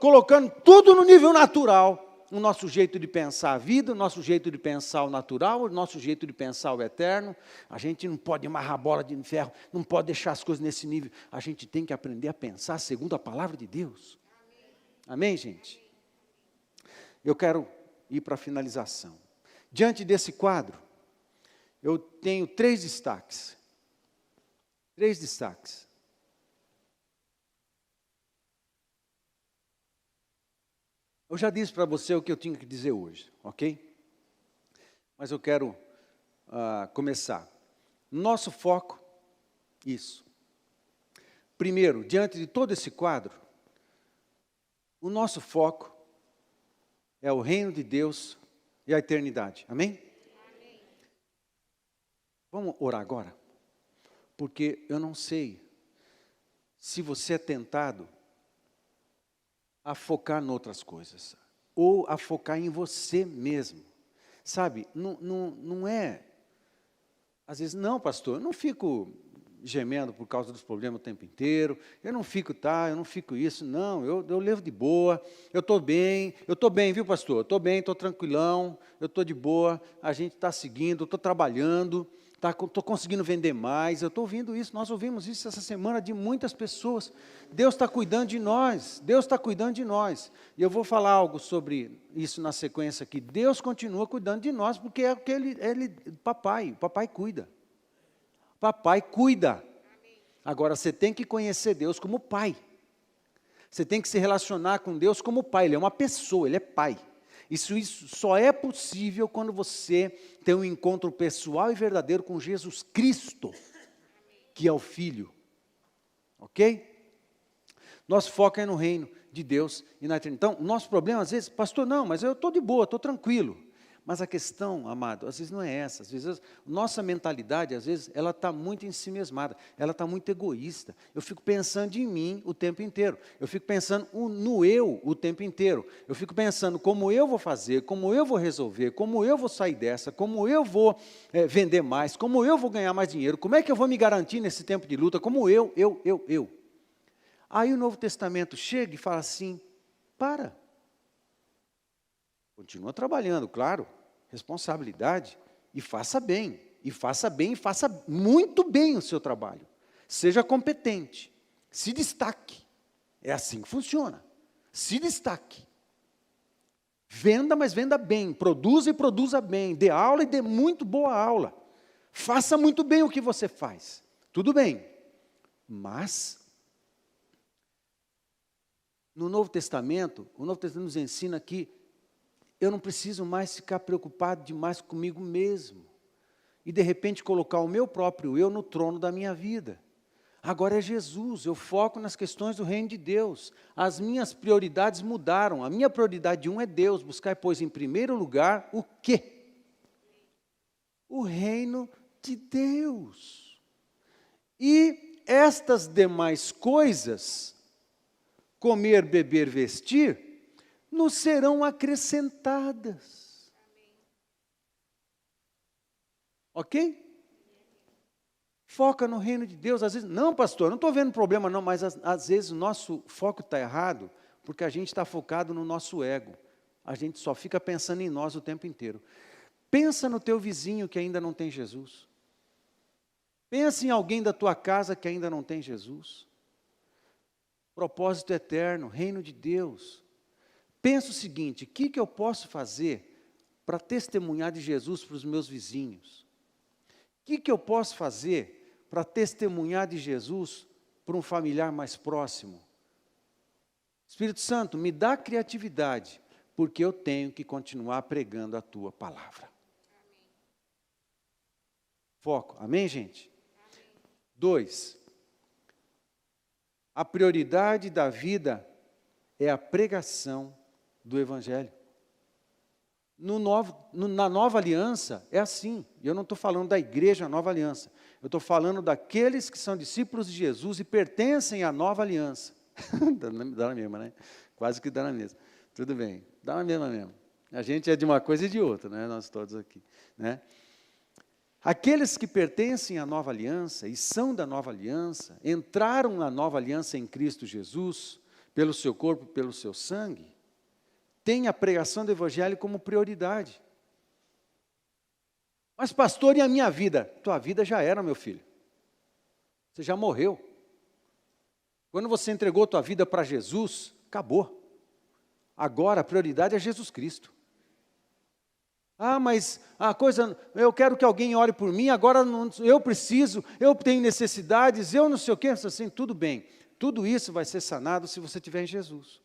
colocando tudo no nível natural. O nosso jeito de pensar a vida, o nosso jeito de pensar o natural, o nosso jeito de pensar o eterno. A gente não pode amarrar bola de ferro, não pode deixar as coisas nesse nível. A gente tem que aprender a pensar segundo a palavra de Deus. Amém, gente? Eu quero ir para a finalização. Diante desse quadro, eu tenho 3 destaques. 3 destaques. Eu já disse para você o que eu tinha que dizer hoje, ok? Mas eu quero começar. Nosso foco, isso. Primeiro, diante de todo esse quadro, o nosso foco é o reino de Deus e a eternidade. Amém? Amém. Vamos orar agora? Porque eu não sei se você é tentado a focar em outras coisas, ou a focar em você mesmo, sabe, não é, às vezes, não pastor, eu não fico gemendo por causa dos problemas o tempo inteiro, eu não fico isso, não, eu levo de boa, eu estou bem, viu pastor, eu estou bem, estou tranquilão, eu estou de boa, a gente está seguindo, estou trabalhando, estou conseguindo vender mais, eu estou ouvindo isso, nós ouvimos isso essa semana de muitas pessoas. Deus está cuidando de nós, Deus está cuidando de nós. E eu vou falar algo sobre isso na sequência aqui. Deus continua cuidando de nós, porque é o que papai cuida. Papai cuida. Agora, você tem que conhecer Deus como pai. Você tem que se relacionar com Deus como pai. Ele é uma pessoa, ele é pai. Isso só é possível quando você tem um encontro pessoal e verdadeiro com Jesus Cristo, que é o Filho. Ok? Nosso foco é no reino de Deus e na eternidade. Então, o nosso problema, às vezes, pastor, não, mas eu estou de boa, estou tranquilo. Mas a questão, amado, às vezes não é essa. Às vezes, nossa mentalidade, às vezes, ela está muito ensimesmada, ela está muito egoísta. Eu fico pensando em mim o tempo inteiro. Eu fico pensando no eu o tempo inteiro. Eu fico pensando como eu vou fazer, como eu vou resolver, como eu vou sair dessa, como eu vou vender mais, como eu vou ganhar mais dinheiro, como é que eu vou me garantir nesse tempo de luta, como eu. Aí o Novo Testamento chega e fala assim, para. Continua trabalhando, claro, responsabilidade, e faça bem, e faça muito bem o seu trabalho. Seja competente, se destaque. É assim que funciona. Se destaque. Venda, mas venda bem. Produza e produza bem. Dê aula e dê muito boa aula. Faça muito bem o que você faz. Tudo bem. Mas, no Novo Testamento, o Novo Testamento nos ensina que eu não preciso mais ficar preocupado demais comigo mesmo. E, de repente, colocar o meu próprio eu no trono da minha vida. Agora é Jesus, eu foco nas questões do reino de Deus. As minhas prioridades mudaram. A minha prioridade 1 é Deus. Buscar, pois, em primeiro lugar, o quê? O reino de Deus. E estas demais coisas, comer, beber, vestir, nos serão acrescentadas. Ok? Foca no reino de Deus. Às vezes, não pastor, não estou vendo problema não, mas às vezes o nosso foco está errado, porque a gente está focado no nosso ego. A gente só fica pensando em nós o tempo inteiro. Pensa no teu vizinho que ainda não tem Jesus. Pensa em alguém da tua casa que ainda não tem Jesus. Propósito eterno, reino de Deus. Pensa o seguinte, o que eu posso fazer para testemunhar de Jesus para os meus vizinhos? O que eu posso fazer para testemunhar de Jesus para um familiar mais próximo? Espírito Santo, me dá criatividade, porque eu tenho que continuar pregando a tua palavra. Amém. Foco, amém, gente? Amém. 2, a prioridade da vida é a pregação do Evangelho. Na nova aliança é assim, e eu não estou falando da igreja nova aliança, eu estou falando daqueles que são discípulos de Jesus e pertencem à nova aliança. Dá na mesma, né? Quase que dá na mesma. Tudo bem, dá na mesma mesmo. A gente é de uma coisa e de outra, né? Nós todos aqui, né? Aqueles que pertencem à nova aliança e são da nova aliança, entraram na nova aliança em Cristo Jesus, pelo seu corpo, pelo seu sangue, têm a pregação do Evangelho como prioridade. Mas pastor, e a minha vida? Tua vida já era, meu filho. Você já morreu. Quando você entregou tua vida para Jesus, acabou. Agora a prioridade é Jesus Cristo. Ah, mas a coisa, eu quero que alguém ore por mim, agora não, eu preciso, eu tenho necessidades, eu não sei o quê, assim, tudo bem. Tudo isso vai ser sanado se você estiver em Jesus.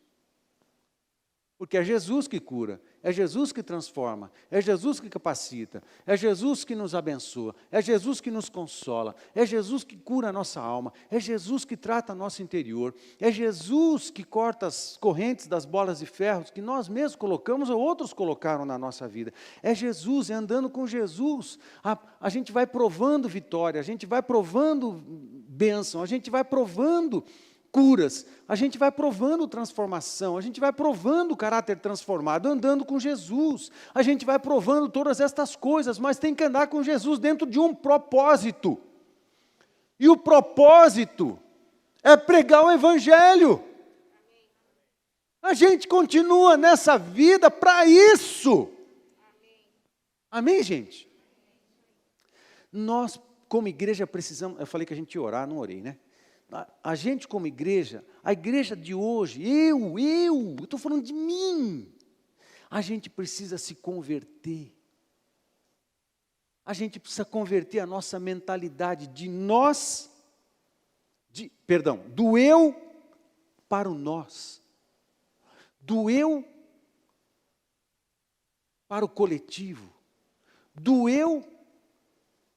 Porque é Jesus que cura, é Jesus que transforma, é Jesus que capacita, é Jesus que nos abençoa, é Jesus que nos consola, é Jesus que cura a nossa alma, é Jesus que trata nosso interior, é Jesus que corta as correntes das bolas de ferro que nós mesmos colocamos ou outros colocaram na nossa vida. É Jesus, é andando com Jesus. A gente vai provando vitória, a gente vai provando bênção, a gente vai provando curas, a gente vai provando transformação, a gente vai provando o caráter transformado, andando com Jesus, a gente vai provando todas estas coisas, mas tem que andar com Jesus dentro de um propósito, e o propósito é pregar o Evangelho. A gente continua nessa vida para isso. Amém, gente? Nós, como igreja, precisamos, eu falei que a gente ia orar, não orei, né? A gente como igreja, a igreja de hoje, eu estou falando de mim, a gente precisa se converter, a gente precisa converter a nossa mentalidade do eu para o nós, do eu para o coletivo, do eu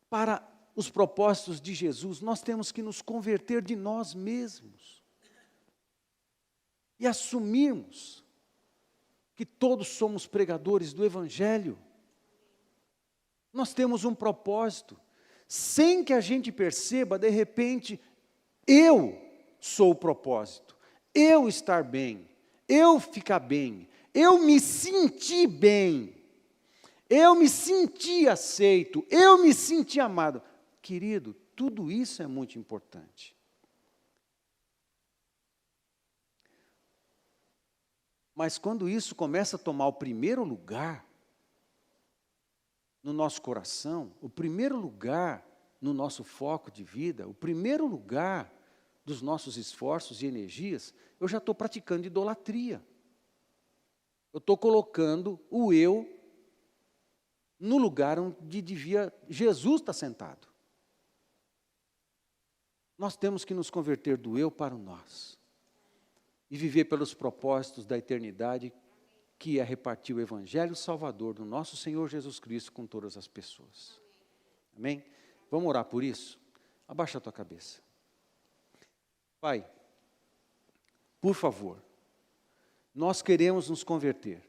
para os propósitos de Jesus. Nós temos que nos converter de nós mesmos e assumirmos que todos somos pregadores do Evangelho. Nós temos um propósito, sem que a gente perceba, de repente, eu sou o propósito, eu estar bem, eu ficar bem, eu me sentir bem, eu me senti aceito, eu me senti amado. Querido, tudo isso é muito importante. Mas quando isso começa a tomar o primeiro lugar no nosso coração, o primeiro lugar no nosso foco de vida, o primeiro lugar dos nossos esforços e energias, eu já estou praticando idolatria. Eu estou colocando o eu no lugar onde devia Jesus estar sentado. Nós temos que nos converter do eu para o nós e viver pelos propósitos da eternidade, que é repartir o Evangelho Salvador do nosso Senhor Jesus Cristo com todas as pessoas. Amém? Vamos orar por isso? Abaixa a tua cabeça. Pai, por favor, nós queremos nos converter.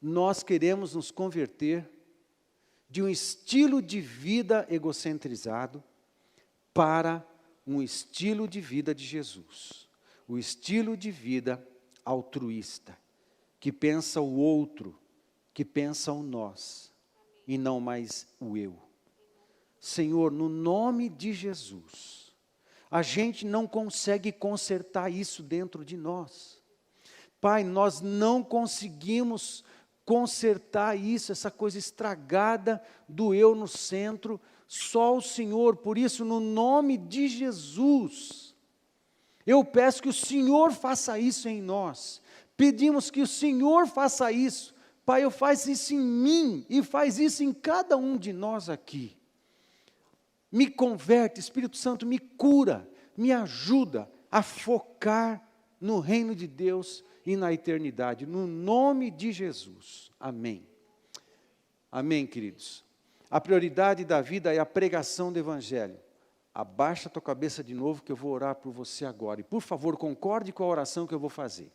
Nós queremos nos converter de um estilo de vida egocentrizado para um estilo de vida de Jesus, o estilo de vida altruísta, que pensa o outro, que pensa o nós, e não mais o eu. Senhor, no nome de Jesus, a gente não consegue consertar isso dentro de nós. Pai, nós não conseguimos consertar isso, essa coisa estragada do eu no centro, só o Senhor. Por isso, no nome de Jesus, eu peço que o Senhor faça isso em nós. Pedimos que o Senhor faça isso. Pai, eu faço isso em mim e faz isso em cada um de nós aqui. Me converte, Espírito Santo, me cura, me ajuda a focar no reino de Deus e na eternidade, no nome de Jesus. Amém. Amém, queridos. A prioridade da vida é a pregação do Evangelho. Abaixa a tua cabeça de novo que eu vou orar por você agora. E, por favor, concorde com a oração que eu vou fazer.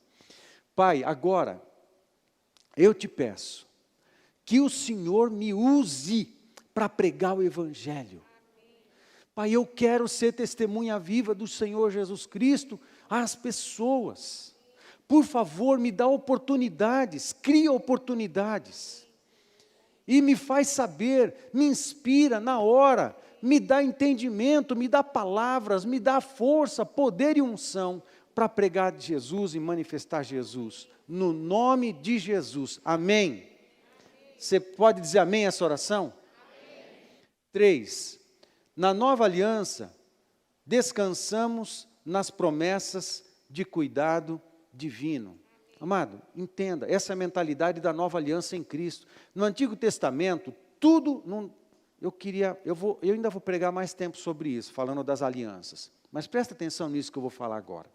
Pai, agora, eu te peço que o Senhor me use para pregar o Evangelho. Pai, eu quero ser testemunha viva do Senhor Jesus Cristo às pessoas. Por favor, me dá oportunidades, cria oportunidades. E me faz saber, me inspira na hora, me dá entendimento, me dá palavras, me dá força, poder e unção para pregar de Jesus e manifestar Jesus. No nome de Jesus. Amém. Você pode dizer amém a essa oração? Amém. 3. Na nova aliança, descansamos nas promessas de cuidado divino. Amado, entenda, essa é a mentalidade da nova aliança em Cristo. No Antigo Testamento, tudo, eu ainda vou pregar mais tempo sobre isso, falando das alianças. Mas presta atenção nisso que eu vou falar agora.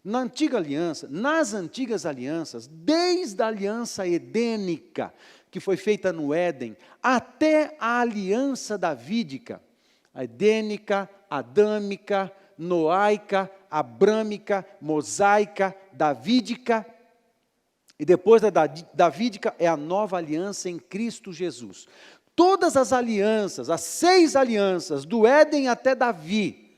Nas antigas alianças, desde a aliança edênica, que foi feita no Éden, até a aliança davídica, a edênica, adâmica, noaica, abrâmica, mosaica, davídica, e depois da davídica é a nova aliança em Cristo Jesus. Todas as alianças, as 6 alianças, do Éden até Davi,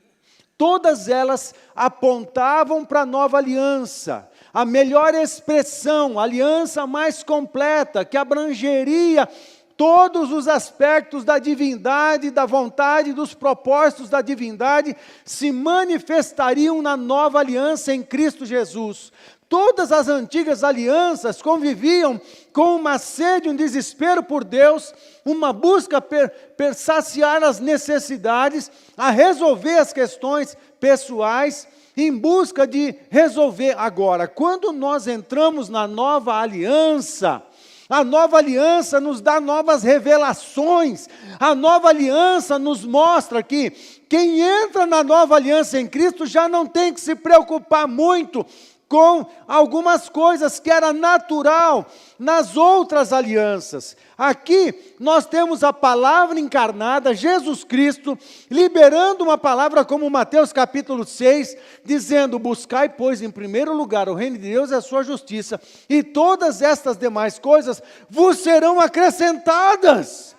todas elas apontavam para a nova aliança, a melhor expressão, a aliança mais completa, que abrangeria todos os aspectos da divindade, da vontade, dos propósitos da divindade, se manifestariam na nova aliança em Cristo Jesus. Todas as antigas alianças conviviam com uma sede, um desespero por Deus, uma busca por saciar as necessidades, a resolver as questões pessoais, em busca de resolver. Agora, quando nós entramos na nova aliança, a nova aliança nos dá novas revelações, a nova aliança nos mostra que quem entra na nova aliança em Cristo já não tem que se preocupar muito com algumas coisas que era natural nas outras alianças. Aqui nós temos a palavra encarnada, Jesus Cristo, liberando uma palavra como Mateus capítulo 6, dizendo: buscai, pois, em primeiro lugar o reino de Deus e a sua justiça, e todas estas demais coisas vos serão acrescentadas.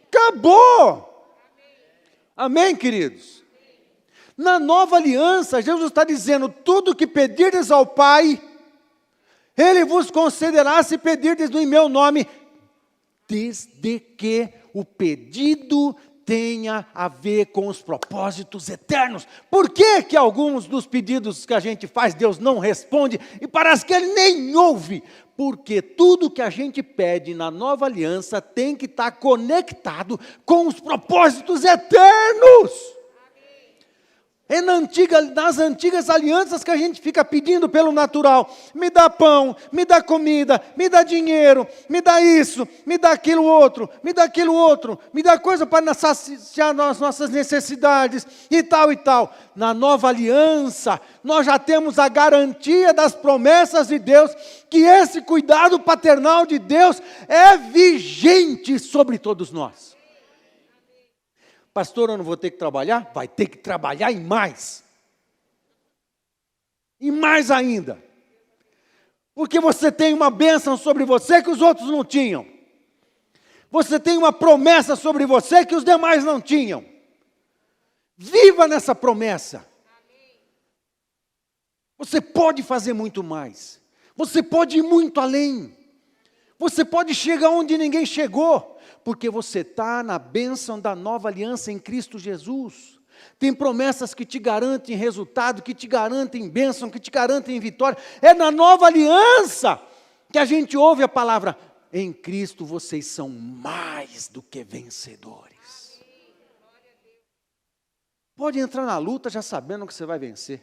Acabou! Amém, queridos? Na nova aliança, Jesus está dizendo: tudo que pedirdes ao Pai, Ele vos concederá se pedirdes em meu nome, desde que o pedido tenha a ver com os propósitos eternos. Por que que alguns dos pedidos que a gente faz, Deus não responde, e parece que Ele nem ouve? Porque tudo que a gente pede na nova aliança tem que estar conectado com os propósitos eternos. É nas antigas alianças que a gente fica pedindo pelo natural: me dá pão, me dá comida, me dá dinheiro, me dá isso, me dá aquilo outro, me dá aquilo outro, me dá coisa para saciar as nossas necessidades e tal e tal. Na nova aliança, nós já temos a garantia das promessas de Deus, que esse cuidado paternal de Deus é vigente sobre todos nós. Pastor, eu não vou ter que trabalhar? Vai ter que trabalhar e mais. E mais ainda. Porque você tem uma bênção sobre você que os outros não tinham. Você tem uma promessa sobre você que os demais não tinham. Viva nessa promessa. Você pode fazer muito mais. Você pode ir muito além. Você pode chegar onde ninguém chegou. Porque você está na bênção da nova aliança em Cristo Jesus. Tem promessas que te garantem resultado, que te garantem bênção, que te garantem vitória. É na nova aliança que a gente ouve a palavra: em Cristo vocês são mais do que vencedores. Pode entrar na luta já sabendo que você vai vencer.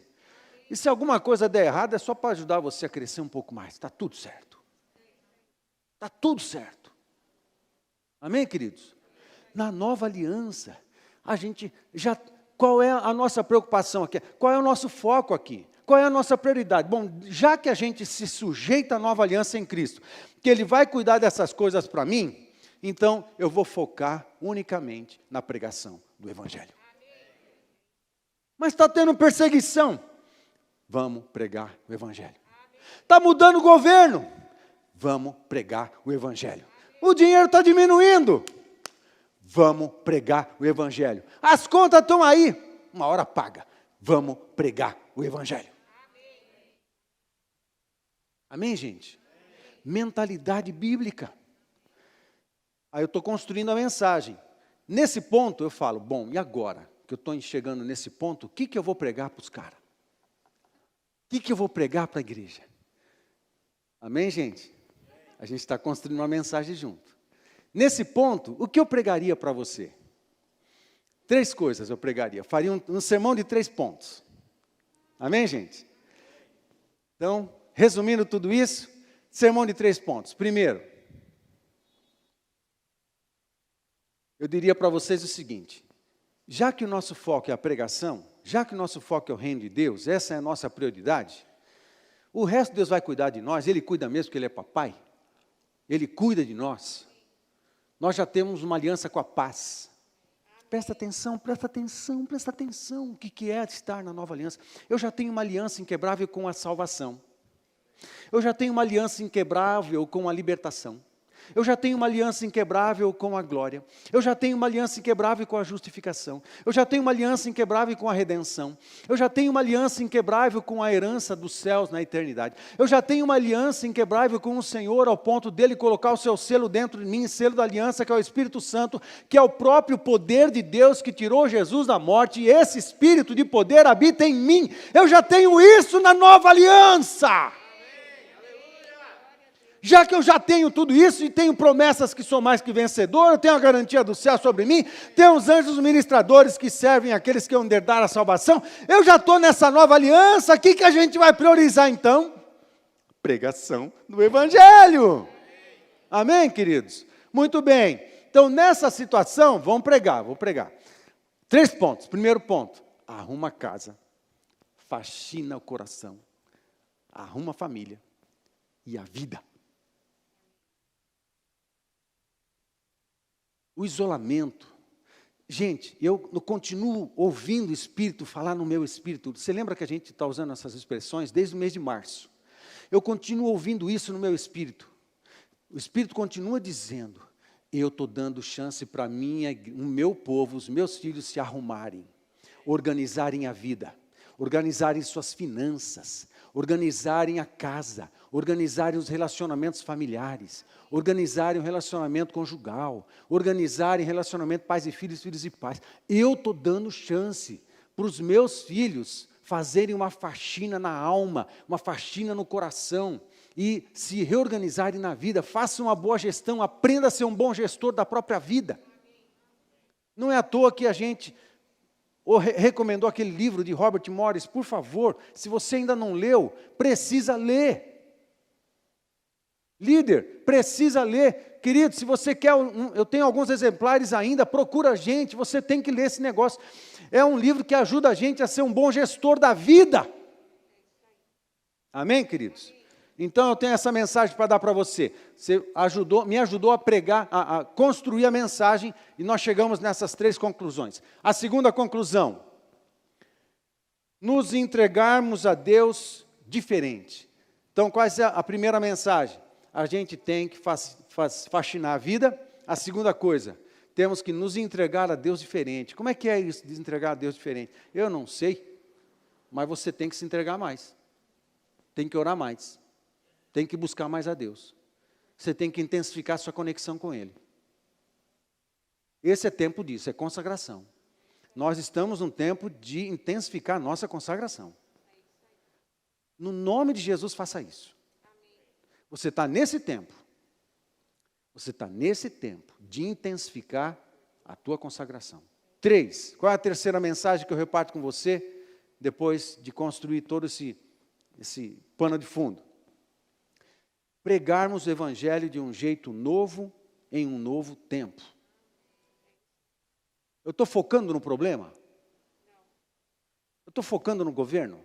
E se alguma coisa der errado, é só para ajudar você a crescer um pouco mais. Está tudo certo. Está tudo certo. Amém, queridos? Na nova aliança, a gente já... Qual é a nossa preocupação aqui? Qual é o nosso foco aqui? Qual é a nossa prioridade? Bom, já que a gente se sujeita à nova aliança em Cristo, que Ele vai cuidar dessas coisas para mim, então eu vou focar unicamente na pregação do Evangelho. Mas está tendo perseguição. Vamos pregar o Evangelho. Está mudando o governo. Vamos pregar o Evangelho. O dinheiro está diminuindo. Vamos pregar o Evangelho. As contas estão aí. Uma hora paga. Vamos pregar o Evangelho. Amém, gente? Mentalidade bíblica. Aí eu estou construindo a mensagem. Nesse ponto eu falo, bom, e agora que eu estou chegando nesse ponto, o que eu vou pregar para os caras? O que eu vou pregar para a igreja? Amém, gente? A gente está construindo uma mensagem junto. Nesse ponto, o que eu pregaria para você? 3 coisas eu pregaria. Faria um sermão de 3 pontos. Amém, gente? Então, resumindo tudo isso, sermão de 3 pontos. Primeiro, eu diria para vocês o seguinte, já que o nosso foco é a pregação, já que o nosso foco é o reino de Deus, essa é a nossa prioridade, o resto Deus vai cuidar de nós, Ele cuida mesmo porque Ele é papai, Ele cuida de nós. Nós já temos uma aliança com a paz. Presta atenção, presta atenção, presta atenção, o que é estar na nova aliança? Eu já tenho uma aliança inquebrável com a salvação. Eu já tenho uma aliança inquebrável com a libertação. Eu já tenho uma aliança inquebrável com a glória. Eu já tenho uma aliança inquebrável com a justificação. Eu já tenho uma aliança inquebrável com a redenção. Eu já tenho uma aliança inquebrável com a herança dos céus na eternidade. Eu já tenho uma aliança inquebrável com o Senhor ao ponto dele colocar o seu selo dentro de mim, selo da aliança que é o Espírito Santo, que é o próprio poder de Deus que tirou Jesus da morte, e esse Espírito de poder habita em mim. Eu já tenho isso na nova aliança. Já que eu já tenho tudo isso e tenho promessas que sou mais que vencedor, eu tenho a garantia do céu sobre mim, tenho os anjos ministradores que servem aqueles que vão herdar a salvação, eu já estou nessa nova aliança, o que a gente vai priorizar então? Pregação do Evangelho. Amém, queridos? Muito bem. Então, nessa situação, vamos pregar, vou pregar. 3 pontos. Primeiro ponto, arruma a casa, faxina o coração, arruma a família e a vida. O isolamento. Gente, eu continuo ouvindo o Espírito falar no meu espírito. Você lembra que a gente está usando essas expressões desde o mês de março? Eu continuo ouvindo isso no meu espírito. O Espírito continua dizendo, eu estou dando chance para o meu povo, os meus filhos se arrumarem, organizarem a vida, organizarem suas finanças, organizarem a casa, organizarem os relacionamentos familiares, organizarem o relacionamento conjugal, organizarem relacionamento pais e filhos, filhos e pais. Eu estou dando chance para os meus filhos fazerem uma faxina na alma, uma faxina no coração e se reorganizarem na vida. Façam uma boa gestão, aprenda a ser um bom gestor da própria vida. Não é à toa que a gente recomendou aquele livro de Robert Morris. Por favor, se você ainda não leu, precisa ler. Líder, precisa ler. Querido, se você quer, eu tenho alguns exemplares ainda, procura a gente, você tem que ler esse negócio. É um livro que ajuda a gente a ser um bom gestor da vida. Amém, queridos? Então eu tenho essa mensagem para dar para você. Você me ajudou a pregar, a construir a mensagem, e nós chegamos nessas 3 conclusões. A segunda conclusão, nos entregarmos a Deus diferente. Então, qual é a primeira mensagem? A gente tem que faxinar a vida. A segunda coisa, temos que nos entregar a Deus diferente. Como é que é isso, de entregar a Deus diferente? Eu não sei, mas você tem que se entregar mais. Tem que orar mais. Tem que buscar mais a Deus. Você tem que intensificar sua conexão com Ele. Esse é tempo disso, é consagração. Nós estamos num tempo de intensificar a nossa consagração. No nome de Jesus, faça isso. Você está nesse tempo. Você está nesse tempo de intensificar a tua consagração. 3. Qual é a terceira mensagem que eu reparto com você, depois de construir todo esse pano de fundo? Pregarmos o Evangelho de um jeito novo, em um novo tempo. Eu estou focando no problema? Eu estou focando no governo?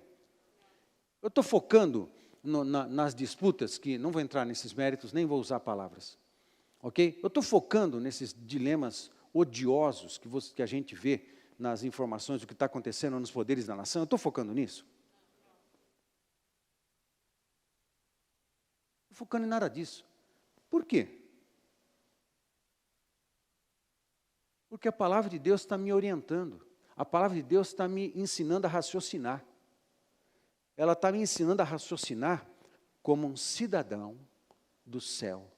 Eu estou focando nas disputas, que não vou entrar nesses méritos, nem vou usar palavras. Ok? Eu estou focando nesses dilemas odiosos que a gente vê nas informações do que está acontecendo nos poderes da nação. Eu estou focando nisso? focando em nada disso. Por quê? Porque a palavra de Deus está me orientando. A palavra de Deus está me ensinando a raciocinar. Ela está me ensinando a raciocinar como um cidadão do céu,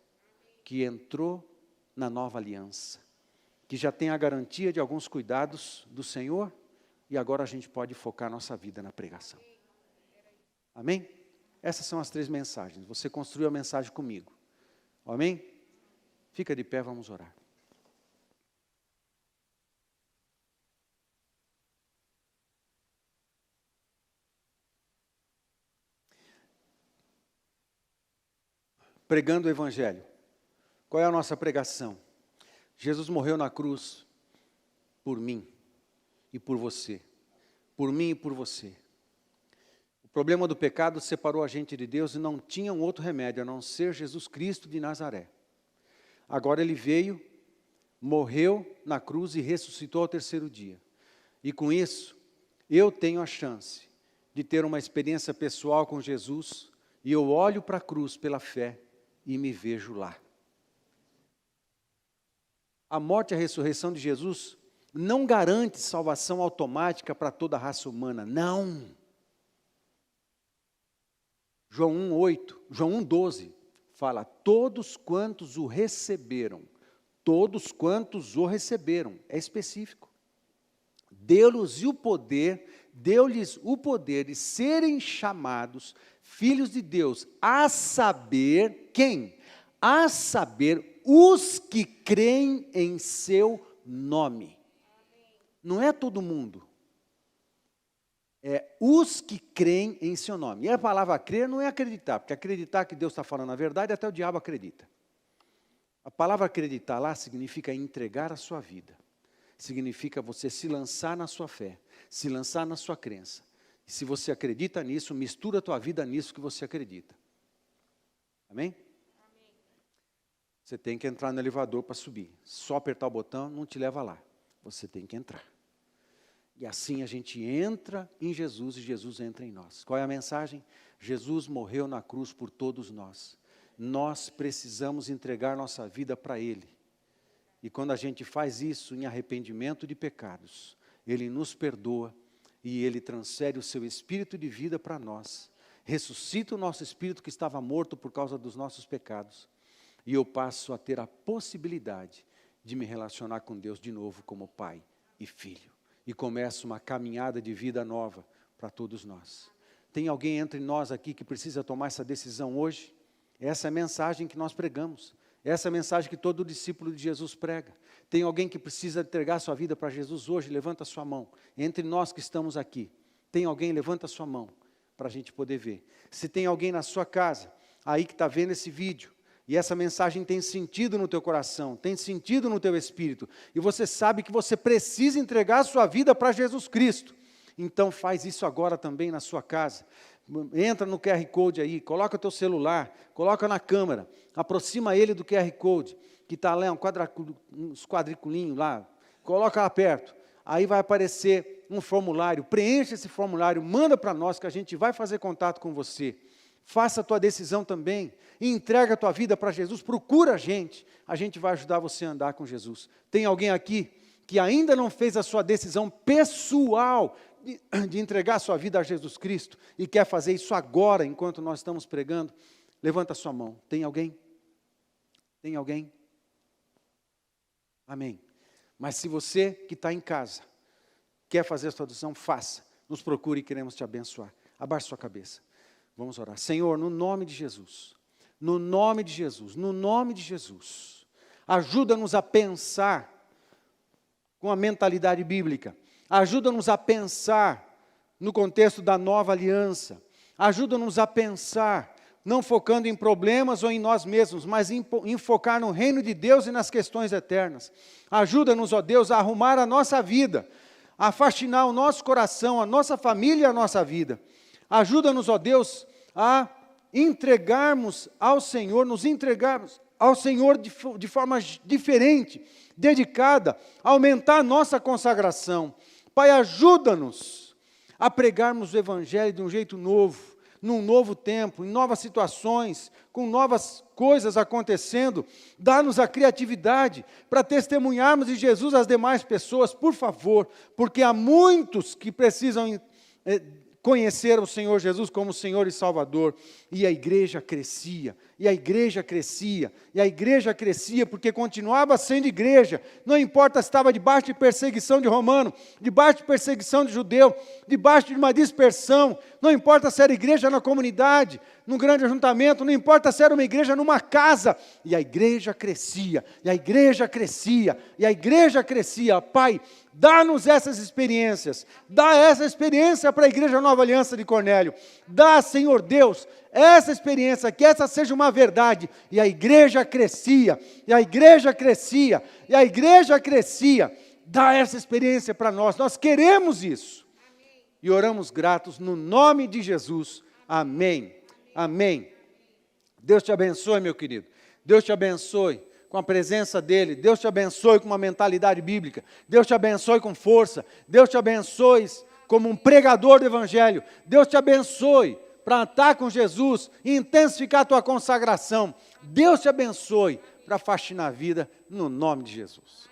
que entrou na nova aliança, que já tem a garantia de alguns cuidados do Senhor, e agora a gente pode focar nossa vida na pregação. Amém? Essas são as 3 mensagens. Você construiu a mensagem comigo. Amém? Fica de pé, vamos orar. Pregando o Evangelho. Qual é a nossa pregação? Jesus morreu na cruz por mim e por você. Por mim e por você. O problema do pecado separou a gente de Deus e não tinha um outro remédio a não ser Jesus Cristo de Nazaré. Agora Ele veio, morreu na cruz e ressuscitou ao 3º dia. E com isso, eu tenho a chance de ter uma experiência pessoal com Jesus, e eu olho para a cruz pela fé e me vejo lá. A morte e a ressurreição de Jesus não garante salvação automática para toda a raça humana, não. João 1:12 fala, todos quantos o receberam, é específico. Deu-lhes o poder de serem chamados filhos de Deus, a saber, quem? A saber, os que creem em seu nome. Não é todo mundo. É os que creem em seu nome. E a palavra crer não é acreditar, porque acreditar que Deus está falando a verdade, até o diabo acredita. A palavra acreditar lá significa entregar a sua vida. Significa você se lançar na sua fé, se lançar na sua crença. E se você acredita nisso, mistura a tua vida nisso que você acredita. Amém? Amém. Você tem que entrar no elevador para subir. Só apertar o botão não te leva lá. Você tem que entrar. E assim a gente entra em Jesus e Jesus entra em nós. Qual é a mensagem? Jesus morreu na cruz por todos nós. Nós precisamos entregar nossa vida para Ele. E quando a gente faz isso em arrependimento de pecados, Ele nos perdoa e Ele transfere o seu espírito de vida para nós. Ressuscita o nosso espírito que estava morto por causa dos nossos pecados. E eu passo a ter a possibilidade de me relacionar com Deus de novo como pai e filho. E começo uma caminhada de vida nova para todos nós. Tem alguém entre nós aqui que precisa tomar essa decisão hoje? Essa é a mensagem que nós pregamos. Essa é a mensagem que todo discípulo de Jesus prega. Tem alguém que precisa entregar sua vida para Jesus hoje? Levanta a sua mão. Entre nós que estamos aqui, tem alguém? Levanta a sua mão para a gente poder ver. Se tem alguém na sua casa, aí que está vendo esse vídeo, e essa mensagem tem sentido no teu coração, tem sentido no teu espírito, e você sabe que você precisa entregar a sua vida para Jesus Cristo, então faz isso agora também na sua casa. Entra no QR Code aí, coloca o teu celular, coloca na câmera, aproxima ele do QR Code, que está lá, uns quadriculinhos lá, coloca lá perto, aí vai aparecer um formulário, preencha esse formulário, manda para nós que a gente vai fazer contato com você. Faça a tua decisão também, e entrega a tua vida para Jesus, procura a gente vai ajudar você a andar com Jesus. Tem alguém aqui que ainda não fez a sua decisão pessoal de entregar a sua vida a Jesus Cristo, e quer fazer isso agora, enquanto nós estamos pregando? Levanta a sua mão. Tem alguém? Tem alguém? Amém. Mas se você que está em casa, quer fazer a sua decisão, faça. Nos procure e queremos te abençoar. Abaixe sua cabeça. Vamos orar. Senhor, no nome de Jesus, no nome de Jesus, no nome de Jesus, ajuda-nos a pensar com a mentalidade bíblica, ajuda-nos a pensar no contexto da nova aliança, ajuda-nos a pensar, não focando em problemas ou em nós mesmos, mas em focar no reino de Deus e nas questões eternas. Ajuda-nos, ó Deus, a arrumar a nossa vida, a faxinar o nosso coração, a nossa família e a nossa vida. Ajuda-nos, ó Deus, a entregarmos ao Senhor, nos entregarmos ao Senhor de forma diferente, dedicada, aumentar a nossa consagração. Pai, ajuda-nos a pregarmos o Evangelho de um jeito novo, num novo tempo, em novas situações, com novas coisas acontecendo. Dá-nos a criatividade para testemunharmos de Jesus às demais pessoas, por favor, porque há muitos que precisam conhecer o Senhor Jesus como Senhor e Salvador. E a igreja crescia, e a igreja crescia, e a igreja crescia, porque continuava sendo igreja, não importa se estava debaixo de perseguição de romano, debaixo de perseguição de judeu, debaixo de uma dispersão, não importa se era igreja na comunidade, num grande ajuntamento, não importa se era uma igreja numa casa, e a igreja crescia, e a igreja crescia, e a igreja crescia. Pai, dá-nos essas experiências, dá essa experiência para a Igreja Nova Aliança de Cornélio, dá, Senhor Deus, essa experiência, que essa seja uma verdade, e a igreja crescia, e a igreja crescia, e a igreja crescia. Dá essa experiência para nós queremos isso. Amém. E oramos gratos no nome de Jesus, amém, amém. Deus te abençoe, meu querido, Deus te abençoe com a presença dEle, Deus te abençoe com uma mentalidade bíblica, Deus te abençoe com força, Deus te abençoe como um pregador do Evangelho, Deus te abençoe para estar com Jesus e intensificar a tua consagração. Deus te abençoe para faxinar a vida, no nome de Jesus.